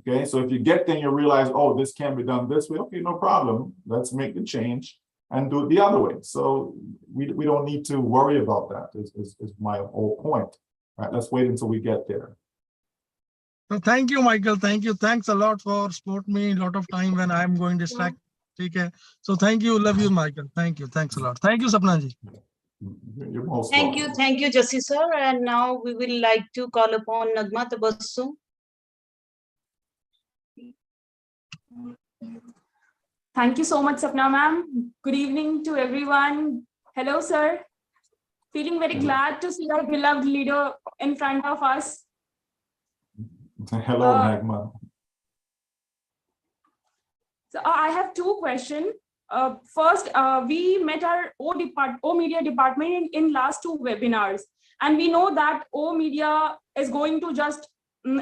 Okay, so if you get there and you realize, oh, this can be done this way, okay, no problem. Let's make the change and do it the other way. So we don't need to worry about that, is my whole point. Right, let's wait until we get there. So thank you, Michael. Thank you. Thanks a lot for supporting me a lot of time when I'm going distracted. Okay. So thank you. Love you, Michael. Thank you. Thanks a lot. Thank you, Sapnaji. You're most Thank welcome. you. Thank you, Jassi sir. And now we will like to call upon Nagma Tabassum. Thank you so much, Sapna ma'am. Good evening to everyone. Hello, sir. Feeling very glad to see our beloved leader in front of us. Hello, Nagma. So I have two questions. First, we met our O Media department in last two webinars, and we know that O Media is going to just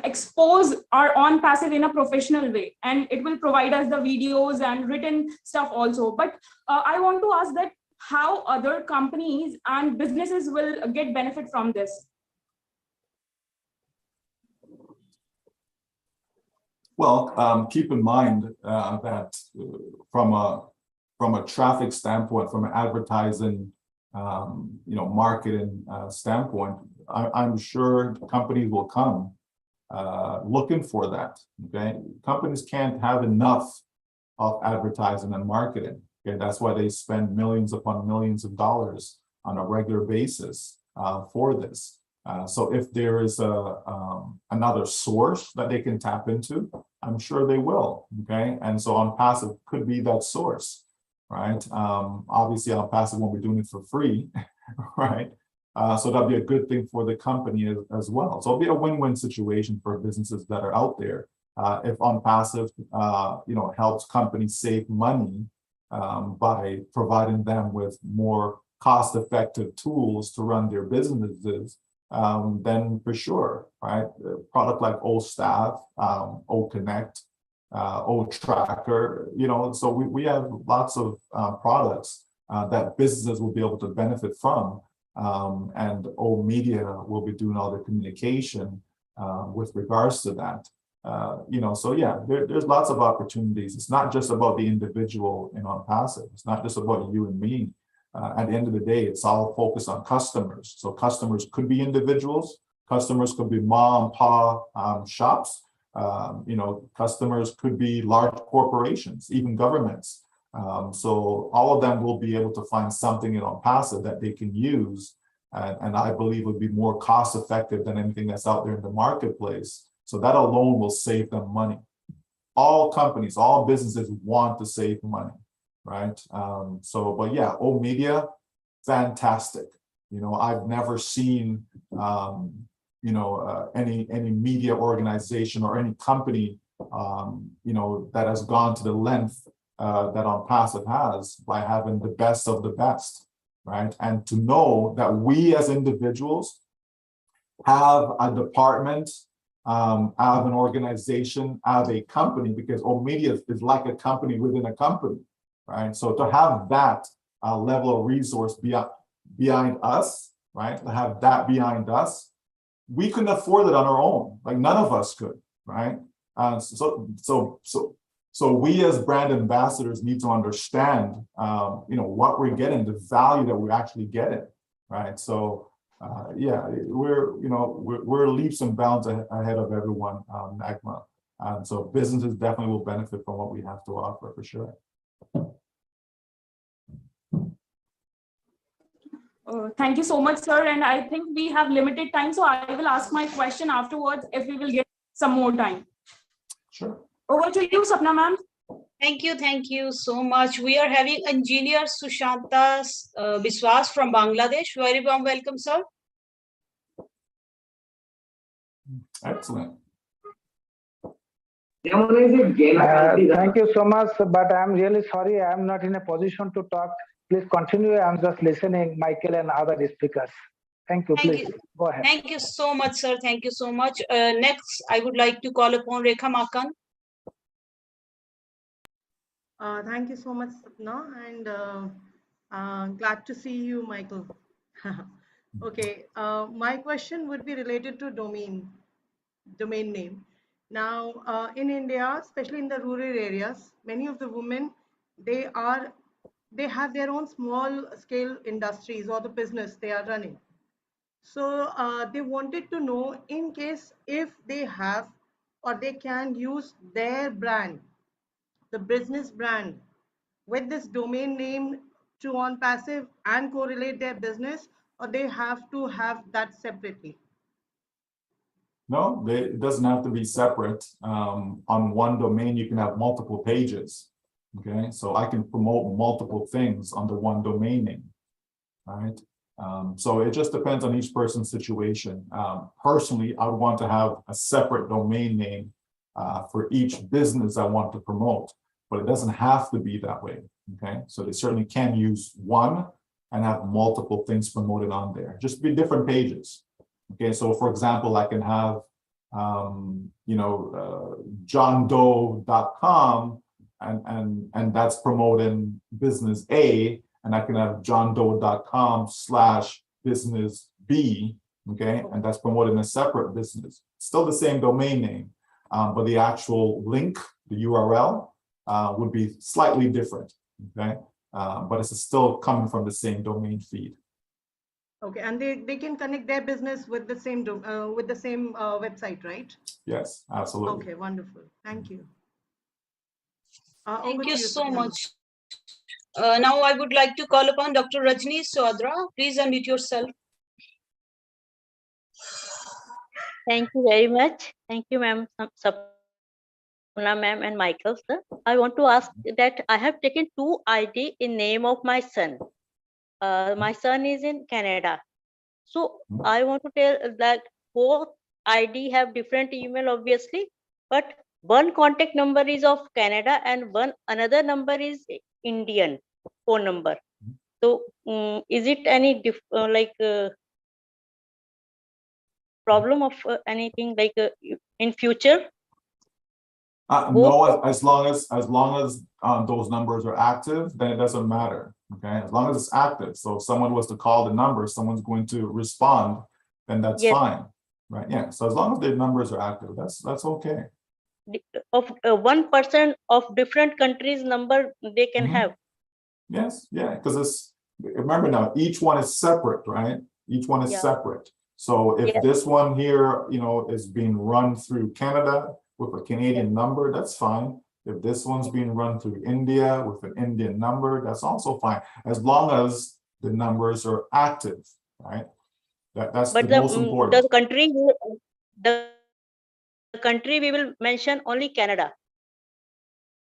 expose our ONPASSIVE in a professional way, and it will provide us the videos and written stuff also. But I want to ask that how other companies and businesses will get benefit from this. Well, keep in mind that from a traffic standpoint, from an advertising, marketing standpoint, I'm sure companies will come looking for that. Okay, companies can't have enough of advertising and marketing. Okay, that's why they spend millions upon millions of dollars on a regular basis for this. So if there is another source that they can tap into, I'm sure they will. Okay, and so ONPASSIVE could be that source, right? Obviously, ONPASSIVE won't be doing it for free, right? So that'll be a good thing for the company as well. So it'll be a win-win situation for businesses that are out there. If ONPASSIVE, helps companies save money by providing them with more cost-effective tools to run their businesses, then for sure, right? A product like OStaff, OConnect, OTracker, so we have lots of products that businesses will be able to benefit from. And O Media will be doing all the communication with regards to that. So yeah, there's lots of opportunities. It's not just about the individual in ONPASSIVE. It's not just about you and me. At the end of the day, it's all focused on customers. So customers could be individuals. Customers could be mom and pop shops. Customers could be large corporations, even governments. So all of them will be able to find something in ONPASSIVE that they can use, and I believe would be more cost effective than anything that's out there in the marketplace. So that alone will save them money. All companies, all businesses want to save money, right? But yeah, O Media, fantastic. I've never seen any media organization or any company that has gone to the length that ONPASSIVE has by having the best of the best, right? And to know that we as individuals have a department, have an organization, have a company, because O Media is like a company within a company, right? So to have that level of resource behind us, right? To have that behind us, we couldn't afford it on our own. Like none of us could, right? So we as brand ambassadors need to understand, what we're getting, the value that we're actually getting, right? So, yeah, we're leaps and bounds ahead of everyone, NAGMA. And so businesses definitely will benefit from what we have to offer for sure. Thank you so much, sir. And I think we have limited time, so I will ask my question afterwards if we will get some more time. Sure. Over to you, Sapna ma'am. Thank you so much. We are having engineer Sushanta Biswas from Bangladesh. Very warm welcome, sir. Excellent. Thank you so much, but I'm really sorry I'm not in a position to talk. Please continue. I'm just listening, Michael and other speakers. Thank you. Please go ahead. Thank you so much, sir. Thank you so much. Next, I would like to call upon Rekha Makan. Thank you so much, Sapna, and glad to see you, Michael. Okay, my question would be related to domain name. Now, in India, especially in the rural areas, many of the women, they have their own small scale industries or the business they are running. So they wanted to know, in case if they have or they can use their brand, the business brand, with this domain name to ONPASSIVE and correlate their business, or they have to have that separately? No, it doesn't have to be separate. On one domain, you can have multiple pages. Okay, so I can promote multiple things under one domain name, right? So it just depends on each person's situation. Personally, I would want to have a separate domain name for each business I want to promote, but it doesn't have to be that way. Okay, so they certainly can use one and have multiple things promoted on there. Just be different pages. Okay, so for example, I can have johndoe.com and that's promoting business A, and I can have johndoe.com/business B, okay, and that's promoting a separate business. Still the same domain name, but the actual link, the URL, would be slightly different, okay, but it's still coming from the same domain feed. Okay, and they can connect their business with the same website, right? Yes, absolutely. Okay, wonderful. Thank you. Thank Over you to you, so Satyam. much. Now I would like to call upon Dr. Rajni Swadra. Please unmute yourself. Thank you very much. Thank you, ma'am, Sapna ma'am and Michael sir. I want to ask that I have taken 2 ID in name of my son. My son is in Canada. So I want to tell that both ID have different email, obviously, but one contact number is of Canada and another number is Indian phone number. So is it any problem of anything like in future? No, as long as those numbers are active, then it doesn't matter. Okay, as long as it's active. So if someone was to call the number, someone's going to respond, then that's Yes. fine, right? Yeah. So as long as their numbers are active, that's okay. Of one person of different countries number they can have. Yes, yeah, because it's, remember now, each one is separate, right? Each one is Yeah. separate. So if Yes. this one here, is being run through Canada with a Canadian number, that's fine. If this one's being run through India with an Indian number, that's also fine, as long as the numbers are active, right? That's But the most important. the country we will mention only Canada.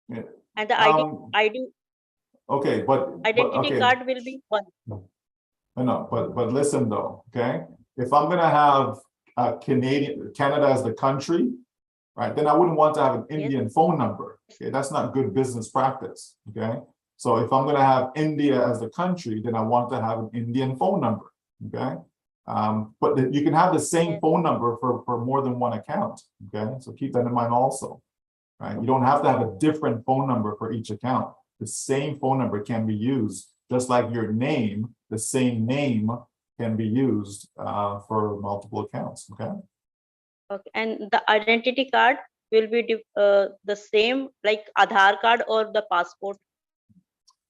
Yeah. And the ID Okay, but identity okay. card will be one. No, but listen though, okay? If I'm gonna have Canada as the country, right, then I wouldn't want to have an Indian phone number. Okay, that's not good business practice. Okay, so if I'm gonna have India as the country, then I want to have an Indian phone number. Okay, but you can have the same phone number for more than one account. Okay, so keep that in mind also. Right, you don't have to have a different phone number for each account. The same phone number can be used, just like your name. The same name can be used for multiple accounts. Okay. Okay, and the identity card will be the same like Aadhaar card or the passport.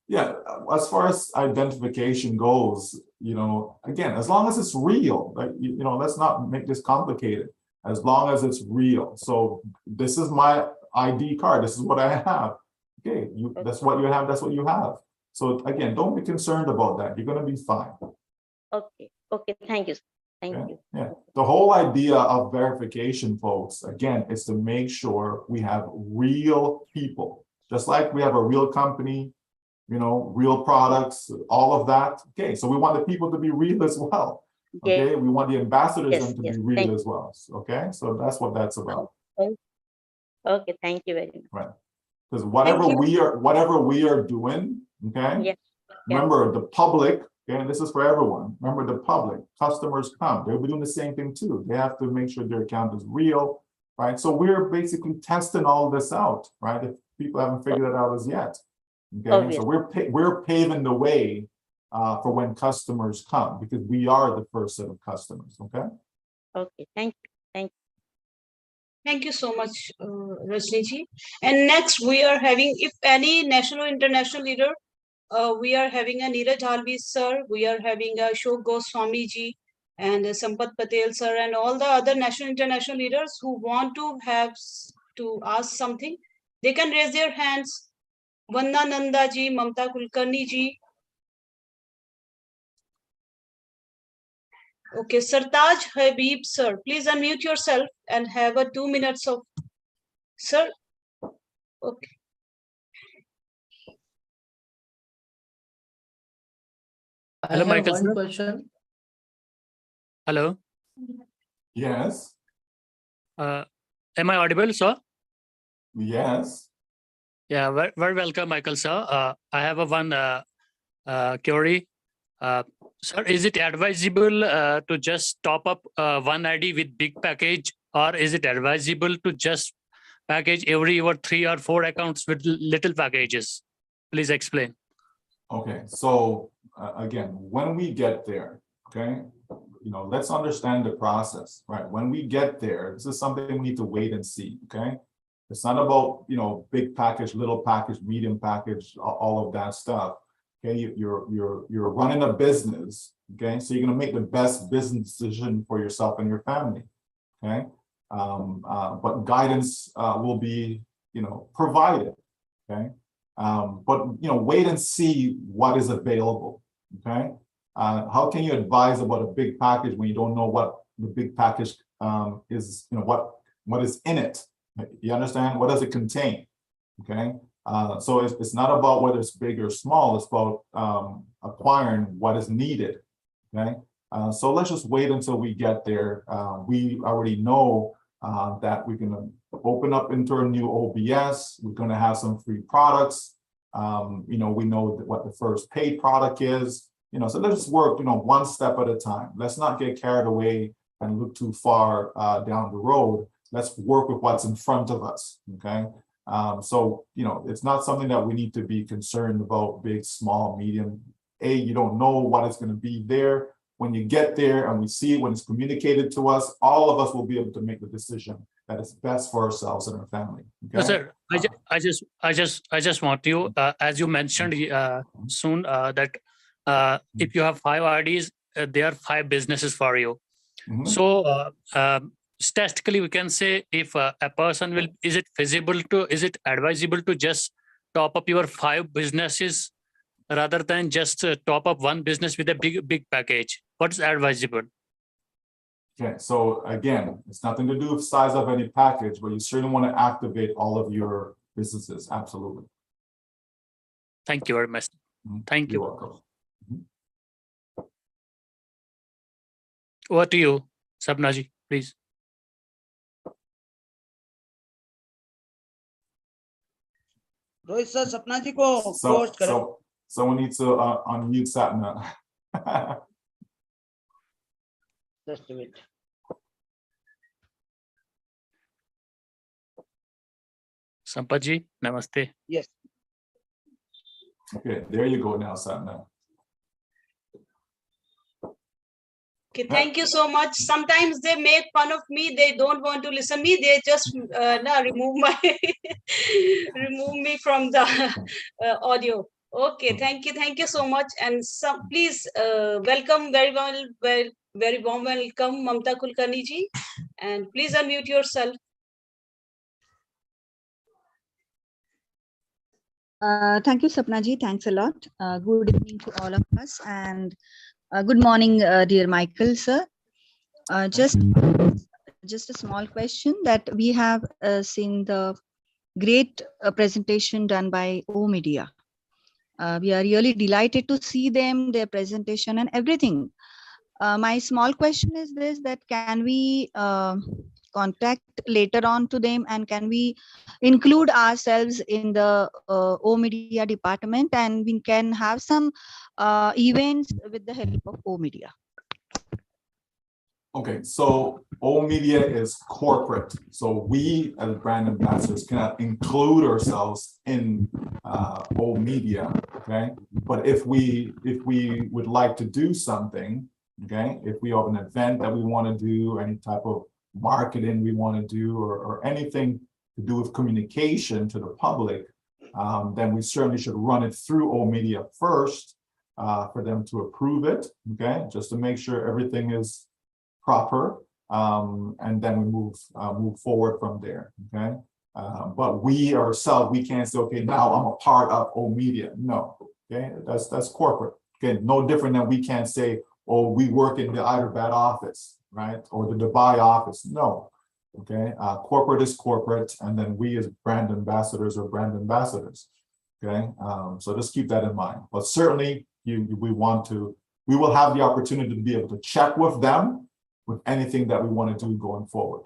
Yeah, as far as identification goes, again, as long as it's real, like let's not make this complicated. As long as it's real. So this is my ID card. This is what I have. Okay, that's what you have. That's what you have. So again, don't be concerned about that. You're going to be fine. Okay. Okay. Thank you. Thank you. Yeah. The whole idea of verification, folks, again, is to make sure we have real people, just like we have a real company, real products, all of that. Okay, so we want the people to be real as well. Okay, we want the ambassadors them to be real as well. Okay, so that's what that's about. Okay, thank you very much. Right, because whatever we are doing, okay. Remember the public. Okay, and this is for everyone. Remember the public, customers come. They'll be doing the same thing too. They have to make sure their account is real, right? So we're basically testing all this out, right? If people haven't figured it out as yet. Okay, so we're paving the way for when customers come, because we are the first set of customers. Okay. Okay. Thank you. Thank you. Thank you so much, Rajni ji. And next we are having, if any national or international leader, we are having a Neeraj Halvi sir, we are having a Ashok Goswami ji, and Sampath Patel sir, and all the other national international leaders who want to ask something, they can raise their hands. Vanda Nanda ji, Mamta Kulkarni ji. Okay, Sartaj Habib sir, please unmute yourself and have a 2 minutes of, sir. Okay. Hello, Michael. One question. Hello. Yes. Am I audible, sir? Yes. Yeah, very welcome, Michael, sir. I have one query. Sir, is it advisable to just top up one ID with big package, or is it advisable to just package every 3 or 4 accounts with little packages? Please explain. Okay, so again, when we get there, okay, let's understand the process, right? When we get there, this is something we need to wait and see, okay? It's not about, big package, little package, medium package, all of that stuff. Okay, you're running a business, Okay, so you're going to make the best business decision for yourself and your family. Okay, but guidance will be, provided. Okay, but wait and see what is available. Okay, how can you advise about a big package when you don't know what the big package is? What is in it? You understand? What does it contain? Okay, so it's not about whether it's big or small. It's about acquiring what is needed. Okay, so let's just wait until we get there. We already know that we're going to open up into a new OBS. We're going to have some free products. We know what the first paid product is. So let's just work, one step at a time. Let's not get carried away and look too far down the road. Let's work with what's in front of us. Okay. So it's not something that we need to be concerned about, big, small, medium. You don't know what is going to be there. When you get there and we see it, when it's communicated to us, all of us will be able to make the decision that is best for ourselves and our family. Okay? No, sir, I just want you, as you mentioned soon, that if you have 5 IDs, there are 5 businesses for you. Mhm. So statistically, we can say if a person is it advisable to just top up your 5 businesses rather than just top up one business with a big package? What is advisable? Okay, so again, it's nothing to do with size of any package, but you certainly want to activate all of your businesses. Absolutely. Thank you very much. Thank You're you. welcome. Over to you, Sapnaji, please. Rohit sir सपना जी को post करें. Someone needs to unmute Sapna. Just a minute. Sampaji, namaste. Yes. Okay, there you go now, Sapna. Okay, thank you so much. Sometimes they make fun of me. They don't want to listen to me. They just remove me from the audio. Okay, thank you so much. And please welcome, very warm welcome, Mamta Kulkarni ji. And please unmute yourself. Thank you, Sapna ji. Thanks a lot. Good evening to all of us, and good morning, dear Michael, sir. Just a small question that we have seen the great presentation done by O Media. We are really delighted to see them, their presentation and everything. My small question is this, that can we contact later on to them, and can we include ourselves in the O Media department, and we can have some events with the help of O Media? Okay, so O Media is corporate. So we as brand ambassadors cannot include ourselves in O Media, okay? But if we would like to do something, okay, if we have an event that we want to do, any type of marketing we want to do, or anything to do with communication to the public, then we certainly should run it through O Media first for them to approve it, okay, just to make sure everything is proper, and then we move forward from there, okay? But we ourselves, we can't say, okay, now I'm a part of O Media. No, okay, that's corporate. Okay, no different than we can't say, oh, we work in the Hyderabad office, right, or the Dubai office. No, okay, corporate is corporate, and then we as brand ambassadors are brand ambassadors, okay? So just keep that in mind. But certainly, we will have the opportunity to be able to check with them with anything that we want to do going forward.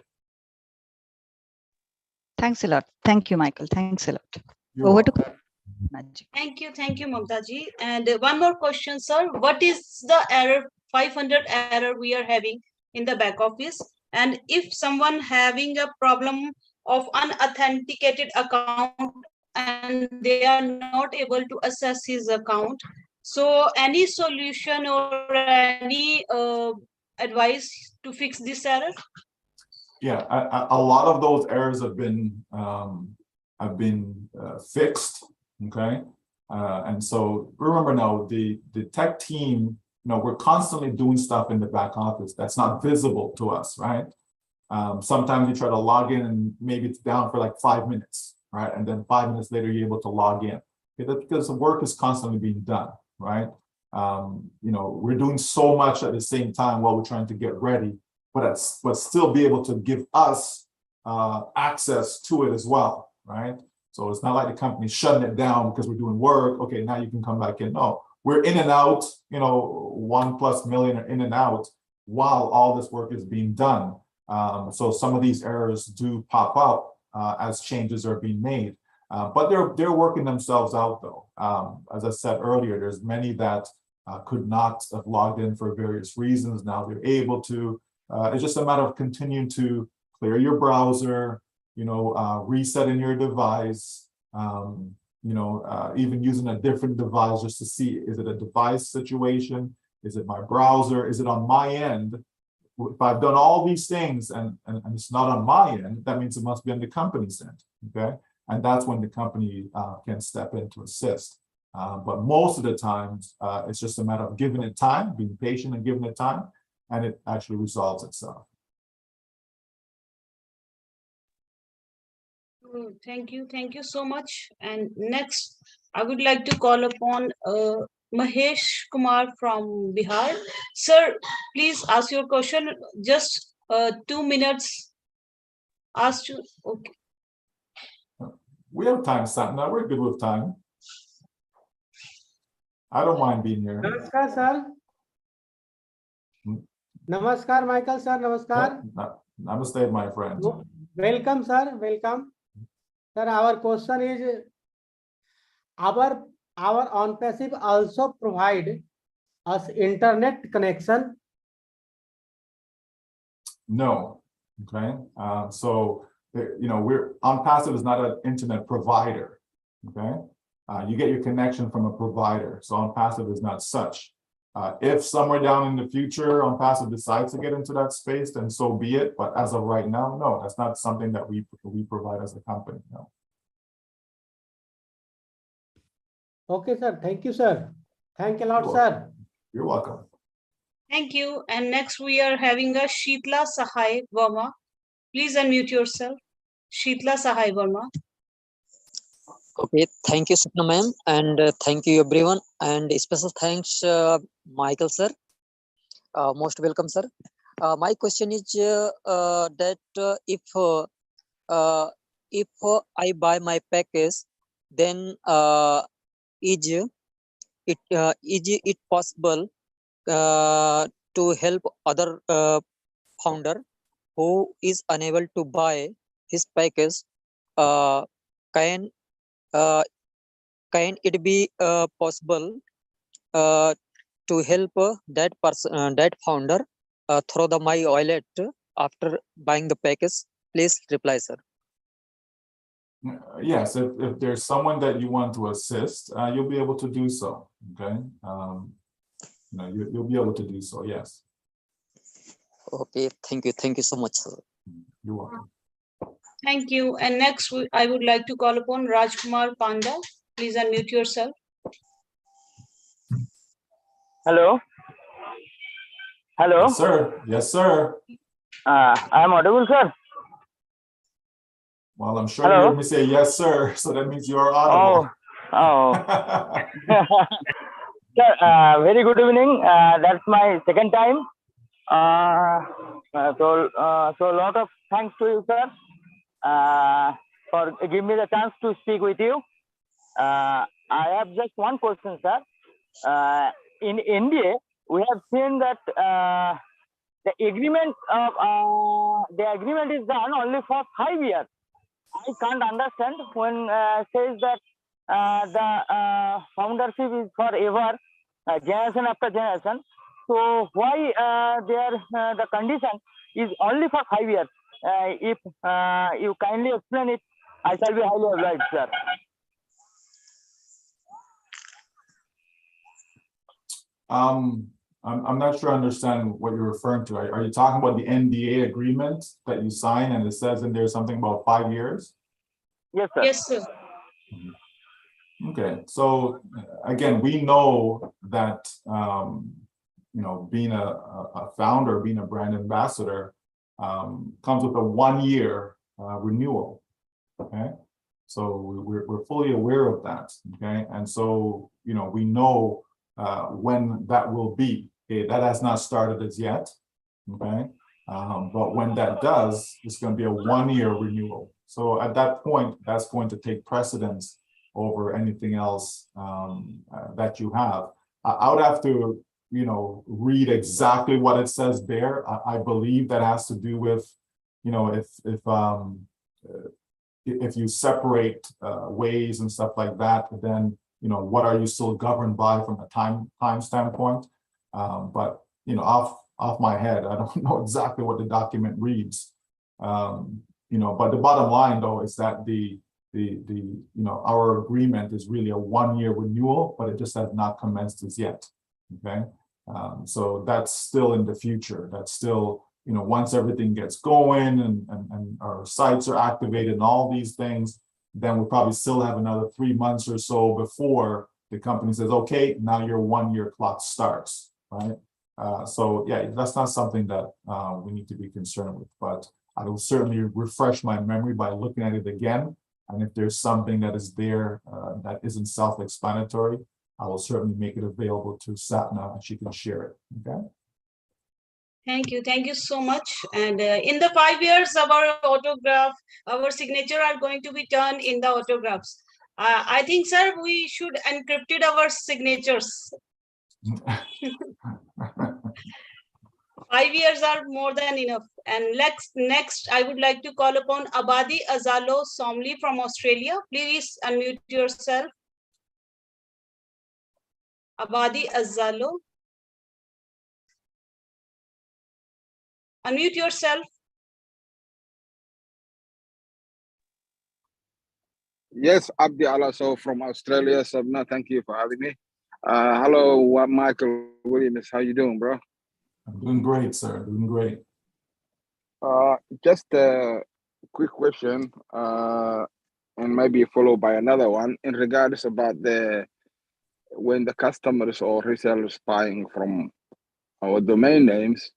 Thanks a lot. Thank you, Michael. Thanks a lot. You're Over welcome. to Thank you, Mamta ji. And one more question, sir. What is the error, 500 error we are having in the back office? And if someone having a problem of unauthenticated account and they are not able to access his account, so any solution or any advice to fix this error? Yeah, a lot of those errors have been fixed, okay? And so remember now, the tech team we're constantly doing stuff in the back office that's not visible to us, right? Sometimes you try to log in and maybe it's down for like 5 minutes, right? And then 5 minutes later, you're able to log in. Because the work is constantly being done, right? We're doing so much at the same time while we're trying to get ready, but still be able to give us access to it as well, right? So it's not like the company's shutting it down because we're doing work. Okay, now you can come back in. No, we're in and out, 1+ million are in and out while all this work is being done. So some of these errors do pop up as changes are being made. But they're working themselves out though. As I said earlier, there's many that could not have logged in for various reasons. Now they're able to. It's just a matter of continuing to clear your browser, resetting your device, even using a different device just to see, is it a device situation? Is it my browser? Is it on my end? If I've done all these things and it's not on my end, that means it must be on the company's end, okay? And that's when the company can step in to assist. But most of the times, it's just a matter of giving it time, being patient and giving it time, and it actually resolves itself. Thank you so much. And next, I would like to call upon Mahesh Kumar from Bihar. Sir, please ask your question. Just 2 minutes. Ask you. Okay. We have time, Satna. We're good with time. I don't mind being here. Namaskar, sir. Namaskar, Michael, sir. Namaskar. Namaste, my friend. Welcome, sir. Welcome. Sir, our question is, our ONPASSIVE also provide us internet connection? No. Okay. We're ONPASSIVE is not an internet provider. Okay. You get your connection from a provider. So ONPASSIVE is not such. If somewhere down in the future ONPASSIVE decides to get into that space, then so be it. But as of right now, no, that's not something that we provide as a company. No. Okay, sir. Thank you, sir. Thank you a lot, sir. You're welcome. Thank you. And next we are having a Sheetla Sahai Verma. Please unmute yourself. Sheetla Sahai Verma. Okay, thank you, Sapna ma'am, and thank you everyone, and special thanks, Michael sir. Most welcome, sir. My question is that if I buy my package, then is it possible to help other founder who is unable to buy his package? Can it be possible to help that person, that founder, through the my wallet after buying the package? Please reply, sir. Yes, if there's someone that you want to assist, you'll be able to do so. Okay, you'll be able to do so. Yes. Okay, thank you so much, sir. You're welcome. Thank you. And next, I would like to call upon Rajkumar Panda. Please unmute yourself. Hello. Hello. Yes, sir. Yes, sir. I'm audible, sir. Well, I'm sure you heard me say yes, sir. So that means you are audible. Oh. Sir, very good evening. That's my second time. So a lot of thanks to you, sir, for giving me the chance to speak with you. I have just one question, sir. In India, we have seen that the agreement is done only for 5 years. I can't understand when says that the foundership is forever, generation after generation. So why the condition is only for 5 years? If you kindly explain it, I shall be highly obliged, sir. I'm not sure I understand what you're referring to. Are you talking about the NDA agreement that you sign and it says in there something about 5 years? Yes, sir. Yes, sir. Okay, so again, we know that being a founder, being a brand ambassador, comes with a 1-year renewal. Okay, so we're fully aware of that. Okay, and so we know when that will be. Okay, that has not started as yet. Okay, but when that does, it's going to be a 1-year renewal. So at that point, that's going to take precedence over anything else that you have. I would have to read exactly what it says there. I believe that has to do with if you separate ways and stuff like that, then what are you still governed by from a time standpoint? But off my head, I don't know exactly what the document reads. But the bottom line though is that our agreement is really a 1-year renewal, but it just has not commenced as yet. Okay, so that's still in the future. That's still once everything gets going and our sites are activated and all these things, then we'll probably still have another 3 months or so before the company says, okay, now your 1-year clock starts, right? So yeah, that's not something that we need to be concerned with, but I will certainly refresh my memory by looking at it again. And if there's something that is there that isn't self-explanatory, I will certainly make it available to Satna and she can share it. Okay. Thank you so much. And in the 5 years, our signature are going to be turned in the autographs. I think, sir, we should encrypted our signatures. 5 years are more than enough. And next, I would like to call upon Abadi Azalo Somli from Australia. Please unmute yourself. Abadi Azalo. Unmute yourself. Yes, Abdi Alaso from Australia. Sabna, thank you for having me. Hello, Michael Williams. How you doing, bro? I'm doing great, sir. Doing great. Just a quick question, and maybe followed by another one in regards about when the customers or resellers buying from our domain names.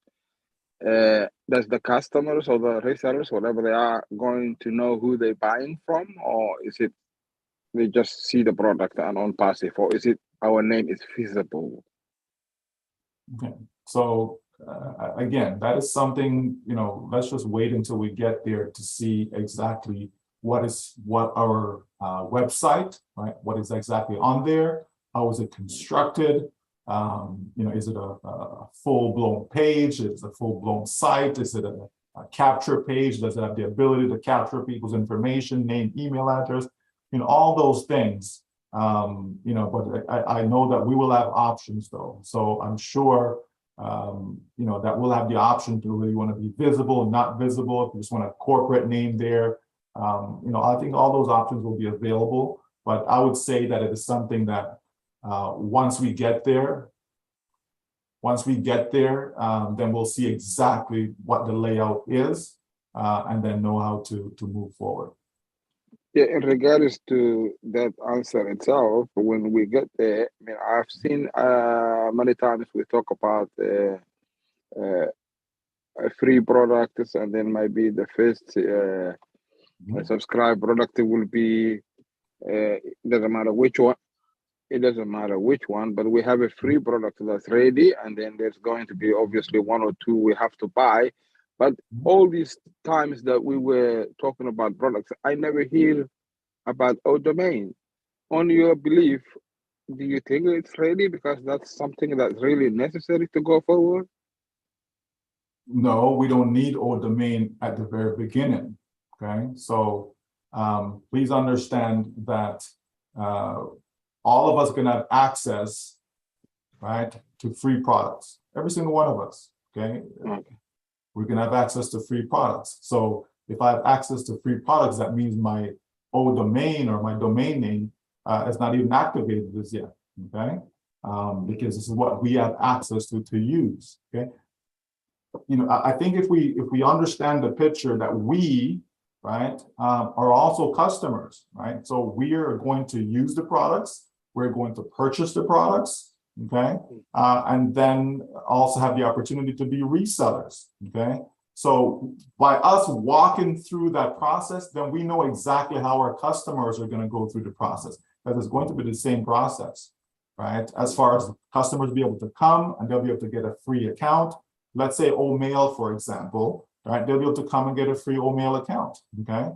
Does the customers or the resellers, whatever they are, going to know who they're buying from, or is it they just see the product and ONPASSIVE, or is it our name is visible? Okay, so again, that is something, let's just wait until we get there to see exactly what our website, right? What is exactly on there? How is it constructed? Is it a full-blown page? Is it a full-blown site? Is it a capture page? Does it have the ability to capture people's information, name, email address? All those things. But I know that we will have options though. So I'm sure, that we'll have the option to really want to be visible and not visible. If you just want a corporate name there, I think all those options will be available. But I would say that it is something that once we get there, then we'll see exactly what the layout is and then know how to move forward. Yeah, in regards to that answer itself, when we get there, I mean, I've seen many times we talk about free products, and then maybe the first subscribe product will be, it doesn't matter which one. It doesn't matter which one, but we have a free product that's ready, and then there's going to be obviously 1 or 2 we have to buy. But all these times that we were talking about products, I never hear about our domain. On your belief, do you think it's ready? Because that's something that's really necessary to go forward. No, we don't need our domain at the very beginning. Okay, so please understand that all of us can have access, right, to free products. Every single one of us. Okay, we can have access to free products. So if I have access to free products, that means my old domain or my domain name is not even activated as yet. Okay, because this is what we have access to use. Okay, I think if we understand the picture that we, right, are also customers, right? So we are going to use the products. We're going to purchase the products. okay? And then also have the opportunity to be resellers, okay? So by us walking through that process, then we know exactly how our customers are going to go through the process, because it's going to be the same process, right? As far as customers be able to come and they'll be able to get a free account. Let's say OMail, for example, right? They'll be able to come and get a free OMail account, okay?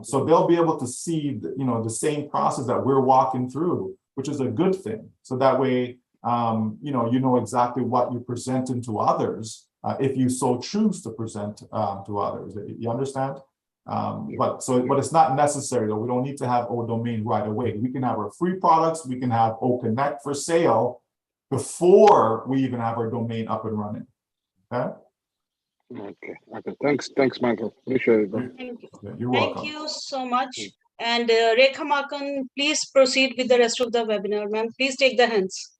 So they'll be able to see, the same process that we're walking through, which is a good thing. So that way, you know exactly what you're presenting to others, if you so choose to present to others. You understand? But it's not necessary though. We don't need to have O domain right away. We can have our free products. We can have O Connect for sale before we even have our domain up and running. Okay. Okay. Thanks, Michael. Appreciate it. Bro. Thank you. Yeah, you're welcome. Thank you so much. And Rekha Makan, please proceed with the rest of the webinar, ma'am. Please take the hands.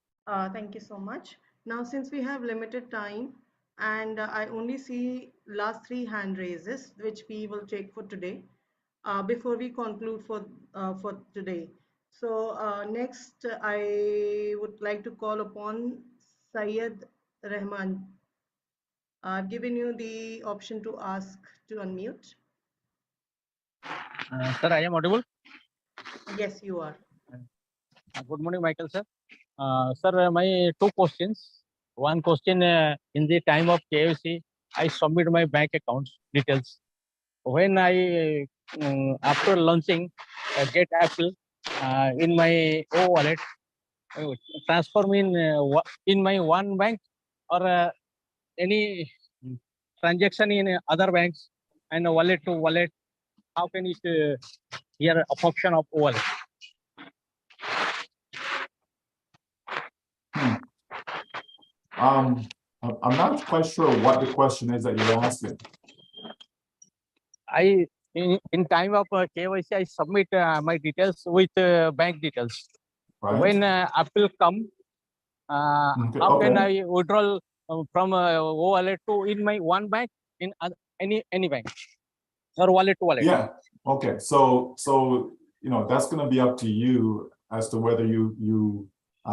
Thank you so much. Now, since we have limited time and I only see last 3 hand raises, which we will take for today, before we conclude for today. So next, I would like to call upon Syed Rahman. I've given you the option to ask to unmute. Sir, I am audible? Yes, you are. Good morning, Michael, sir. Sir, my 2 questions. One question, in the time of KYC, I submit my bank account details. When I, after launching Get Apple in my wallet, transform in my one bank or any transaction in other banks and wallet to wallet, how can it here a function of wallet? I'm not quite sure what the question is that you're asking. In time of KYC, I submit my details with bank details. Right. When Apple come, how can I withdraw from wallet to in my one bank in any bank or wallet to wallet? Yeah. Okay. So that's going to be up to you as to whether you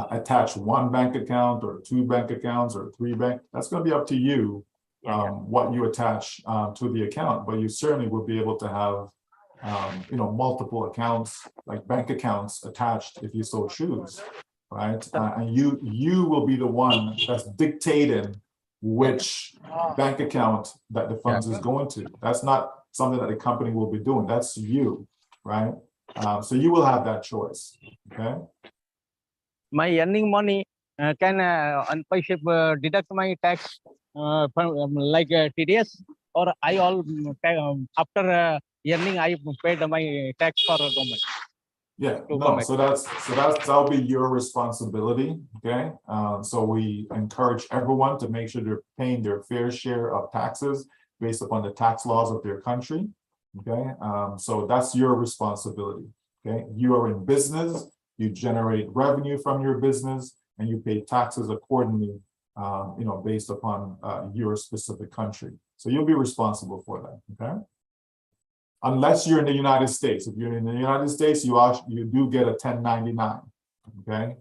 attach one bank account or 2 bank accounts or 3 bank. That's going to be up to you. What you attach to the account, but you certainly will be able to have multiple accounts, like bank accounts attached if you so choose, right? And you will be the one that's dictating which bank account that the funds is going to. That's not something that the company will be doing. That's you, right? So you will have that choice. Okay. My earning money can ONPASSIVE deduct my tax from like TDS, or I all after earning I paid my tax for government. Yeah, no, so that'll be your responsibility. Okay. So we encourage everyone to make sure they're paying their fair share of taxes based upon the tax laws of their country. Okay. So that's your responsibility. Okay. You are in business, you generate revenue from your business, and you pay taxes accordingly, based upon your specific country. So you'll be responsible for that. Okay. Unless you're in the United States. If you're in the United States, you do get a 1099. Okay.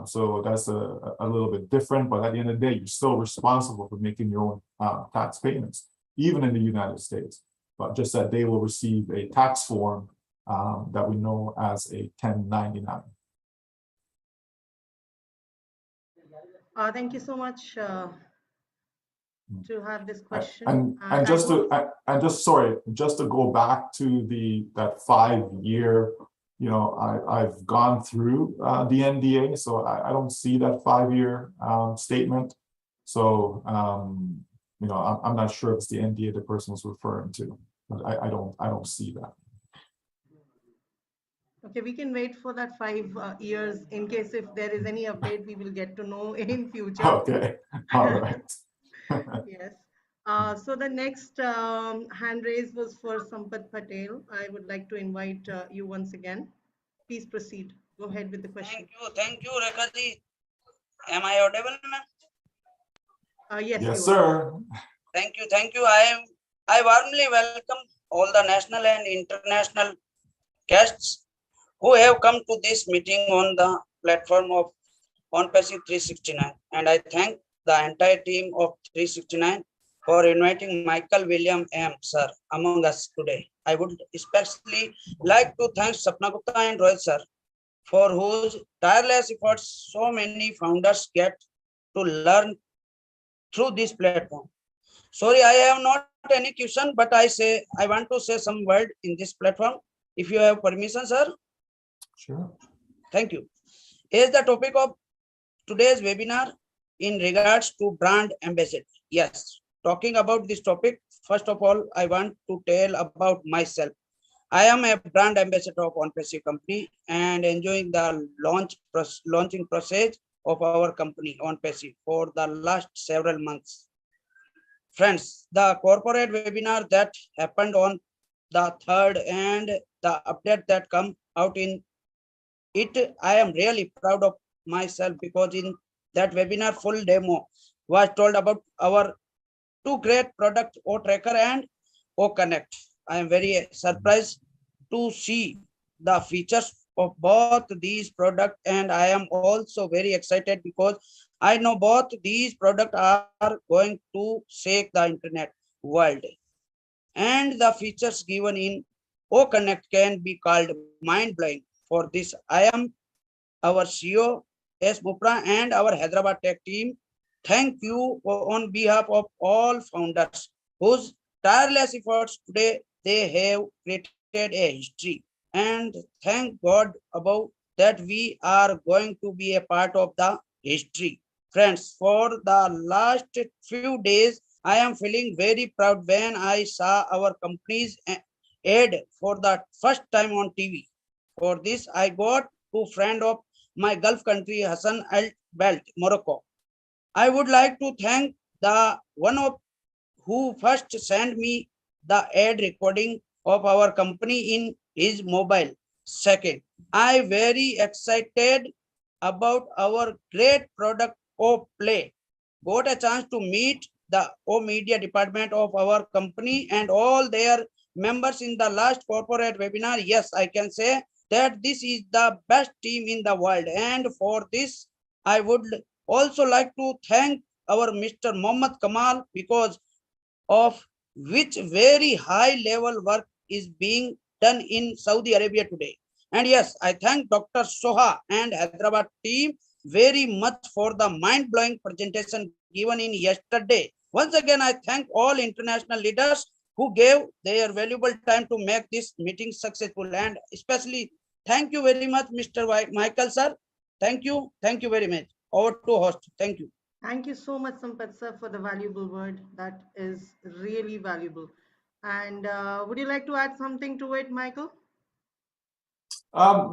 So that's a little bit different, but at the end of the day, you're still responsible for making your own tax payments, even in the United States. But just that they will receive a tax form that we know as a 1099. Thank you so much to have this question. And just to go back to that 5-year, I've gone through the NDA, so I don't see that 5-year statement. So I'm not sure if it's the NDA the person was referring to, but I don't see that. Okay, we can wait for that 5 years in case if there is any update, we will get to know in future. Okay, all right. Yes. So the next hand raise was for Sampath Patel. I would like to invite you once again. Please proceed. Go ahead with the question. Thank you, Rekha ji. Am I audible, ma'am? Yes, yes, sir. Thank you. I warmly welcome all the national and international guests who have come to this meeting on the platform of ONPASSIVE 369, and I thank the entire team of 369 for inviting Michael William M. Sir among us today. I would especially like to thank Sapna Gupta and Rohit Sir for whose tireless efforts so many founders get to learn through this platform. Sorry, I have not any question, but I want to say some word in this platform. If you have permission, sir. Sure. Thank you. Is the topic of today's webinar in regards to brand ambassador. Yes, talking about this topic, first of all, I want to tell about myself. I am a brand ambassador of ONPASSIVE company and enjoying the launching process of our company ONPASSIVE for the last several months. Friends, the corporate webinar that happened on the 3rd and the update that come out in it, I am really proud of myself because in that webinar full demo was told about our two great products, O-Tracker and O-Connect. I am very surprised to see the features of both these products, and I am also very excited because I know both these products are going to shake the internet world. And the features given in O-Connect can be called mind-blowing. For this, I am our CEO, S. Mupra, and our Hyderabad tech team. Thank you on behalf of all founders whose tireless efforts today they have created a history. And thank God about that we are going to be a part of the history. Friends, for the last few days, I am feeling very proud when I saw our company's ad for the first time on TV. For this, I got to friend of my Gulf country, Hassan Al Belt, Morocco. I would like to thank the one of who first sent me the ad recording of our company in his mobile. Second, I very excited about our great product O Play. Got a chance to meet the O Media department of our company and all their members in the last corporate webinar. Yes, I can say that this is the best team in the world. And for this, I would also like to thank our Mr. Mohammad Kamal because of which very high level work is being done in Saudi Arabia today. And yes, I thank Dr. Soha and Hyderabad team very much for the mind-blowing presentation given in yesterday. Once again, I thank all international leaders who gave their valuable time to make this meeting successful. And especially, thank you very much, Mr. Michael, sir. Thank you. Thank you very much. Over to host. Thank you. Thank you so much, Sampath sir, for the valuable word. That is really valuable. And would you like to add something to it, Michael?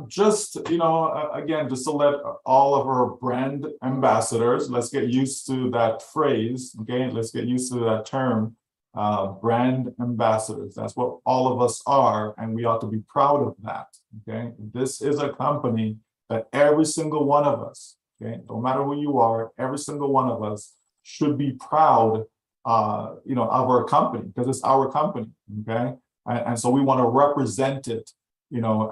Just, again, just to let all of our brand ambassadors, let's get used to that phrase, okay? Let's get used to that term, brand ambassadors. That's what all of us are, and we ought to be proud of that, okay? This is a company that every single one of us, okay, no matter who you are, every single one of us should be proud, of our company, because it's our company, okay? And so we want to represent it,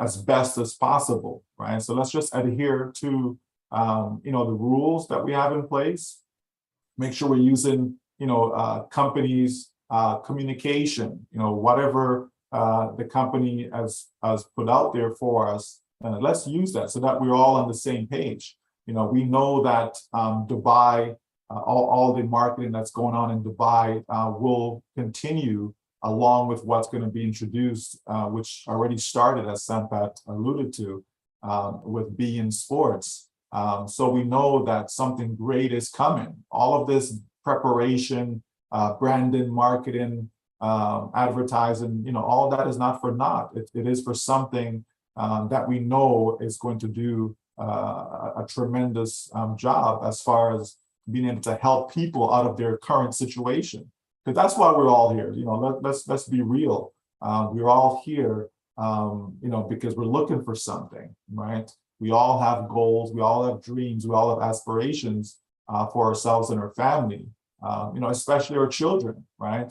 as best as possible, right? So let's just adhere to, the rules that we have in place. Make sure we're using, companies' communication, whatever the company has put out there for us. Let's use that so that we're all on the same page. We know that Dubai, all the marketing that's going on in Dubai will continue along with what's going to be introduced, which already started, as Sampath alluded to, with beIN Sports. So we know that something great is coming. All of this preparation, branding, marketing, advertising, all that is not for naught. It is for something that we know is going to do a tremendous job as far as being able to help people out of their current situation. Because that's why we're all here. Let's be real. We're all here, because we're looking for something, right? We all have goals. We all have dreams. We all have aspirations for ourselves and our family. Especially our children, right?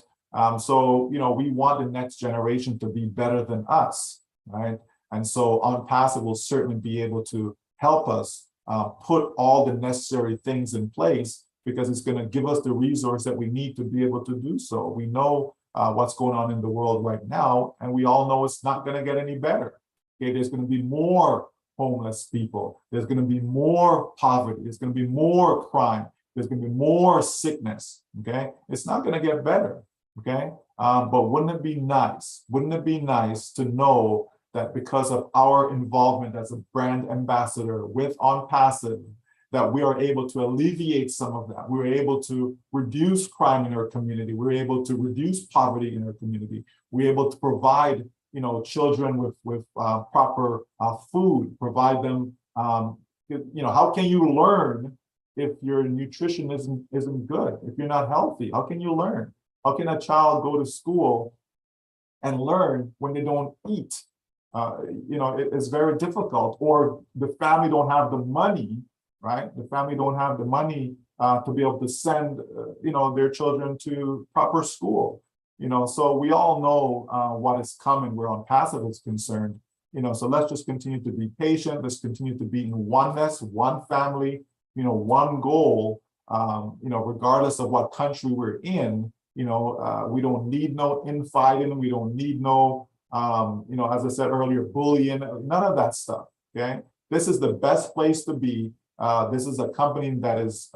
So we want the next generation to be better than us, right? And so ONPASSIVE will certainly be able to help us put all the necessary things in place, because it's going to give us the resource that we need to be able to do so. We know what's going on in the world right now, and we all know it's not going to get any better. Okay, there's going to be more homeless people. There's going to be more poverty. There's going to be more crime. There's going to be more sickness. Okay, it's not going to get better. Okay, but wouldn't it be nice? Wouldn't it be nice to know that because of our involvement as a brand ambassador with ONPASSIVE, that we are able to alleviate some of that. We're able to reduce crime in our community. We're able to reduce poverty in our community. We're able to provide, children with proper food, provide them, how can you learn if your nutrition isn't good? If you're not healthy, how can you learn? How can a child go to school and learn when they don't eat? It's very difficult, or the family don't have the money, right? The family don't have the money to be able to send, their children to proper school. So we all know what is coming where ONPASSIVE is concerned. So let's just continue to be patient. Let's continue to be in oneness, one family, one goal, regardless of what country we're in. We don't need no infighting. We don't need no, as I said earlier, bullying, none of that stuff, okay? This is the best place to be. This is a company that is,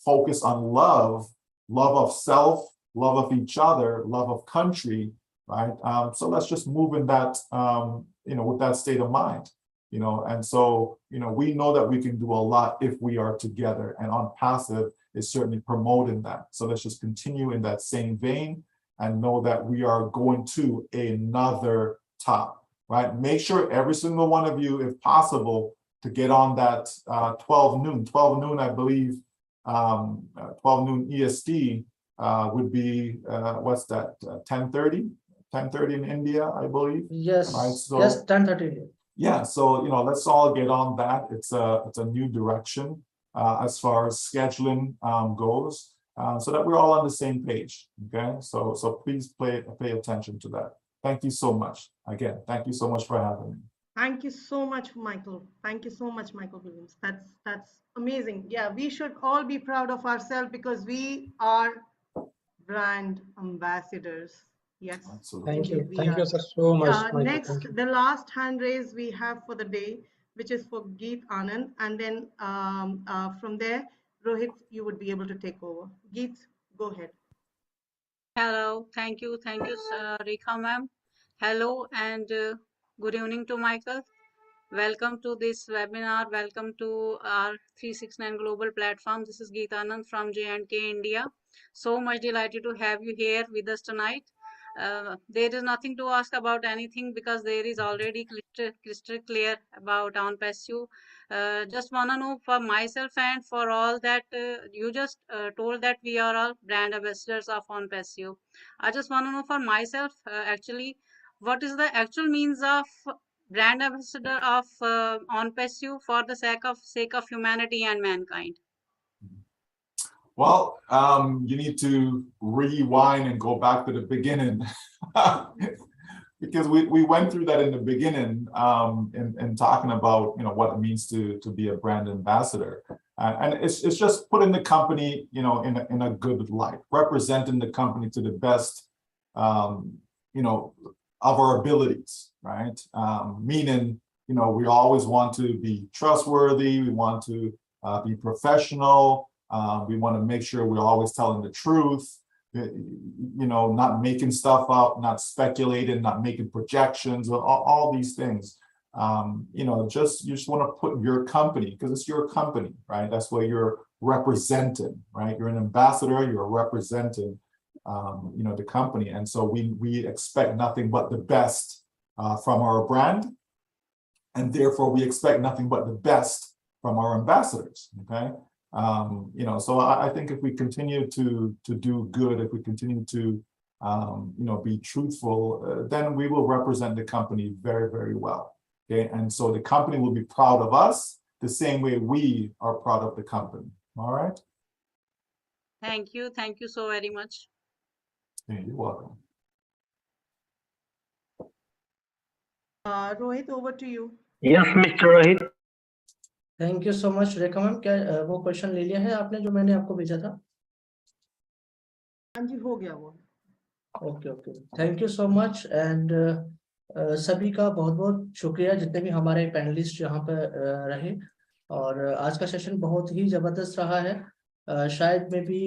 focused on love of self, love of each other, love of country, right? So let's just move in that, with that state of mind, and so, we know that we can do a lot if we are together, and ONPASSIVE is certainly promoting that. So let's just continue in that same vein and know that we are going to another top, right? Make sure every single one of you, if possible, to get on that 12 noon, I believe, 12 noon EST would be, what's that, 10:30? 10:30 in India, I believe. Yes, right? So, yes, 10:30. yeah, so, let's all get on that. It's a new direction as far as scheduling goes, so that we're all on the same page, okay? So please pay attention to that. Thank you so much. Again, thank you so much for having me. Thank you so much, Michael. Thank you so much, Michael Williams. That's amazing. Yeah, we should all be proud of ourselves because we are brand ambassadors. Yes. Absolutely. Thank you. Indeed, we Thank are. you, sir, so much. Michael. Next, Thank you. the last hand raise we have for the day, which is for Geet Anand, and then from there, Rohit, you would be able to take over. Geet, go ahead. Hello, thank you, Rekha ma'am. Hello and good evening to Michael. Welcome to this webinar. Welcome to our 369 Global platform. This is Geet Anand from J&K India. So much delighted to have you here with us tonight. There is nothing to ask about anything because there is already crystal clear about ONPASSIVE. Just want to know for myself and for all that you just told that we are all brand ambassadors of ONPASSIVE. I just want to know for myself actually what is the actual means of brand ambassador of ONPASSIVE for the sake of humanity and mankind. Well, you need to rewind and go back to the beginning because we went through that in the beginning in talking about what it means to be a brand ambassador, and it's just putting the company in a good light, representing the company to the best of our abilities, right? Meaning we always want to be trustworthy, we want to be professional. We want to make sure we're always telling the truth, not making stuff up, not speculating, not making projections, all these things. You just want to put your company, because it's your company, right? That's what you're representing, right? You're an ambassador, you're representing, the company. And so we expect nothing but the best from our brand. And therefore we expect nothing but the best from our ambassadors, okay? So I think if we continue to do good, if we continue to, be truthful, then we will represent the company very, very well. Okay, and so the company will be proud of us the same way we are proud of the company. All right. Thank you so very much. Yeah, you're welcome. Rohit, over to you. Yes, Mr. Rohit. Thank you so much Rekha ma'am. क्या वो question ले लिया है आपने जो मैंने आपको भेजा था? हाँ जी, हो गया वो। Okay okay, thank you so much. And सभी का बहुत बहुत शुक्रिया जितने भी हमारे पैनलिस्ट यहाँ पर रहे। और आज का सेशन बहुत ही जबरदस्त रहा है। शायद में भी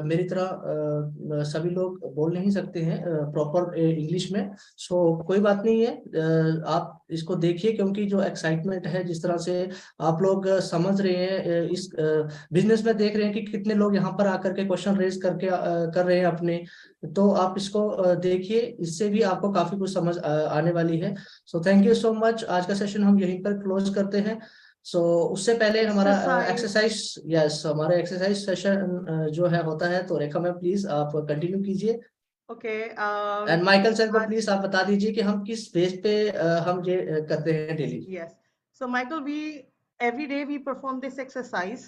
मेरी तरह सभी लोग बोल नहीं सकते हैं प्रॉपर इंग्लिश में। सो कोई बात नहीं है, आप इसको देखिए, क्योंकि जो एक्साइटमेंट है, जिस तरह से आप लोग समझ रहे हैं इस बिजनेस में, देख रहे हैं कि कितने लोग यहाँ पर आकर के क्वेश्चन रेज करके कर रहे हैं अपने, तो आप इसको देखिए, इससे भी आपको काफी कुछ समझ आने वाली है। सो थैंक यू सो मच। आज का सेशन हम यहीं पर क्लोज करते हैं। सो उससे पहले हमारा एक्सरसाइज, यस, हमारा एक्सरसाइज सेशन जो है होता है, तो रेखा मैम प्लीज आप कंटिन्यू कीजिए। ओके, एंड माइकल सर को प्लीज आप बता दीजिए कि हम किस बेस पे हम ये करते हैं daily. Yes. So Michael, every day we perform this exercise.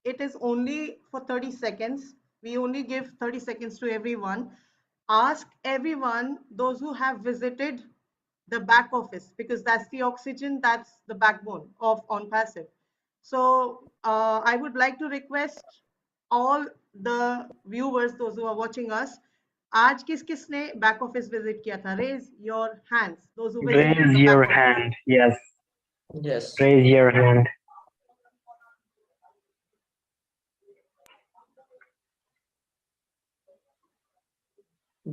It is only for 30 seconds. We only give 30 seconds to everyone. Ask everyone, those who have visited the back office, because that's the oxygen, that's the backbone of ONPASSIVE. So I would like to request all the viewers, those who are watching us, आज किसने back office visit किया था? Raise your hands, those who visited Raise the your back office. hand. Yes. Yes. Raise your hand.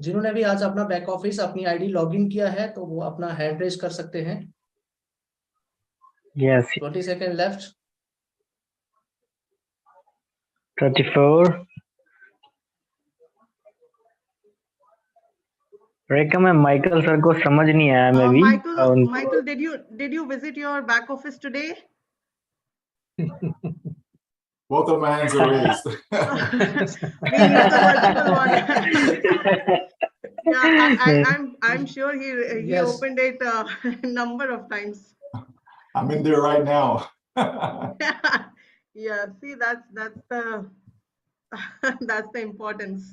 जिन्होंने भी आज अपना back office अपनी ID login किया है, तो वो अपना हैंड रेज कर सकते हैं। Yes. 20 second left. 34. रेखा मैम, माइकल सर को समझ नहीं आया मैं भी। Michael, did you visit your back office today? Both of my hands are raised. We need the virtual one. Yeah, I'm sure he Yes. opened it a number of times. I'm in there right now. Yeah, see, that's the that's the importance.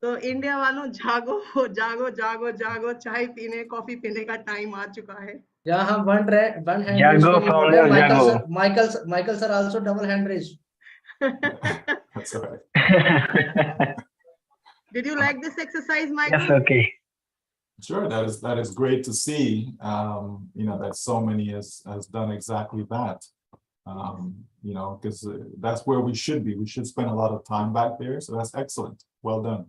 तो India वालों, जागो जागो जागो जागो, चाय पीने coffee पीने का टाइम आ चुका है। यहाँ हम वन हैंड रेज जागो पे हो founder, गए। जागो। Michael sir also double hand raise. That's all right. Did you like this exercise, Michael? Yes, okay. Sure, that is great to see. You know, that so many has done exactly that. You know, because that's where we should be. We should spend a lot of time back there. So that's excellent. Well done.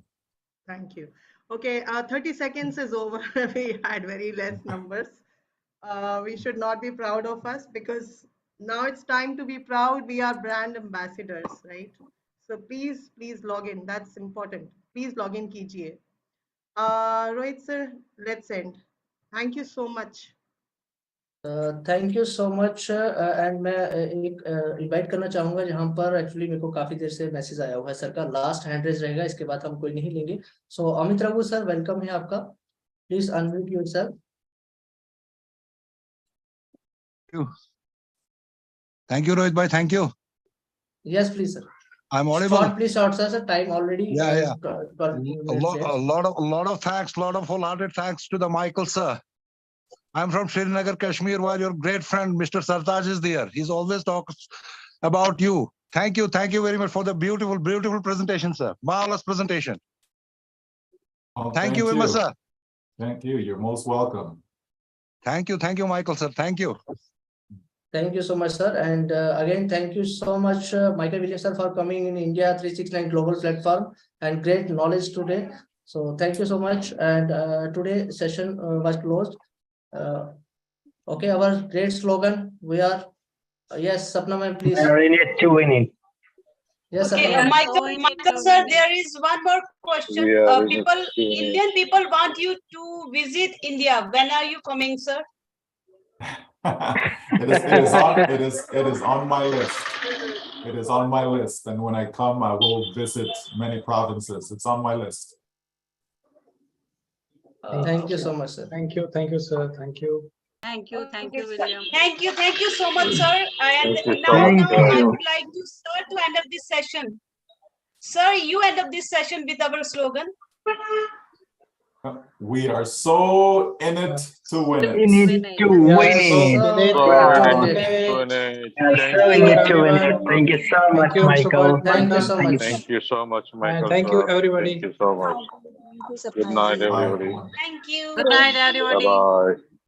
Thank you. Okay, 30 seconds is over. We had very less numbers. We should not be proud of us, because now it's time to be proud. We are brand ambassadors, right? So please log in. That's important. Please log in kijiye. Rohit sir, let's end. Thank you so much. Thank you so much. And मैं एक invite करना चाहूंगा, जहां पर actually मेरे को काफी देर से मैसेज आया हुआ है सर का। लास्ट हैंड रेज रहेगा, इसके बाद हम कोई नहीं लेंगे। सो अमित रघु सर, वेलकम है आपका। Please unmute yourself. Thank you, Rohit bhai. Thank you. Yes, please, sir. I'm audible. Short, please, short, sir. Time already. Yeah. A lot of thanks, lot of wholehearted thanks to the Michael sir. I'm from Srinagar, Kashmir, while your great friend Mr. Sartaj is there. He's always talks about you. Thank you very much for the beautiful presentation, sir. Marvelous presentation. Oh, thank you very much, sir. Thank you. You're most welcome. Thank you, Michael sir. Thank you. Thank you so much, sir. And again, thank you so much, Michael Williams, sir, for coming in India 369 Global Platform and great knowledge today. So thank you so much. And today session was closed. Okay, our great slogan. We are yes, Sapna ma'am, please. We need to win it. Yes, okay, Sapna. Michael sir, there is one more question. Indian people want you to visit India. When are you coming, sir? It is on my list. It is on my list, and when I come, I will visit many provinces. It's on my list. Thank you so much, sir. Thank you, sir. Thank you. Thank you, William. Thank you so much, sir. And now I would like to start to end up this session. Sir, you end up this session with our slogan. We are so in it to win it. We need to win it. We need to win it. Thank you so much, Thank you, Mr. Michael. Thank you so much. Thank you so much, Michael. Thank you, sir. everybody. Thank you so much. Good night, everybody. Thank you. Good night, everybody. Bye-bye.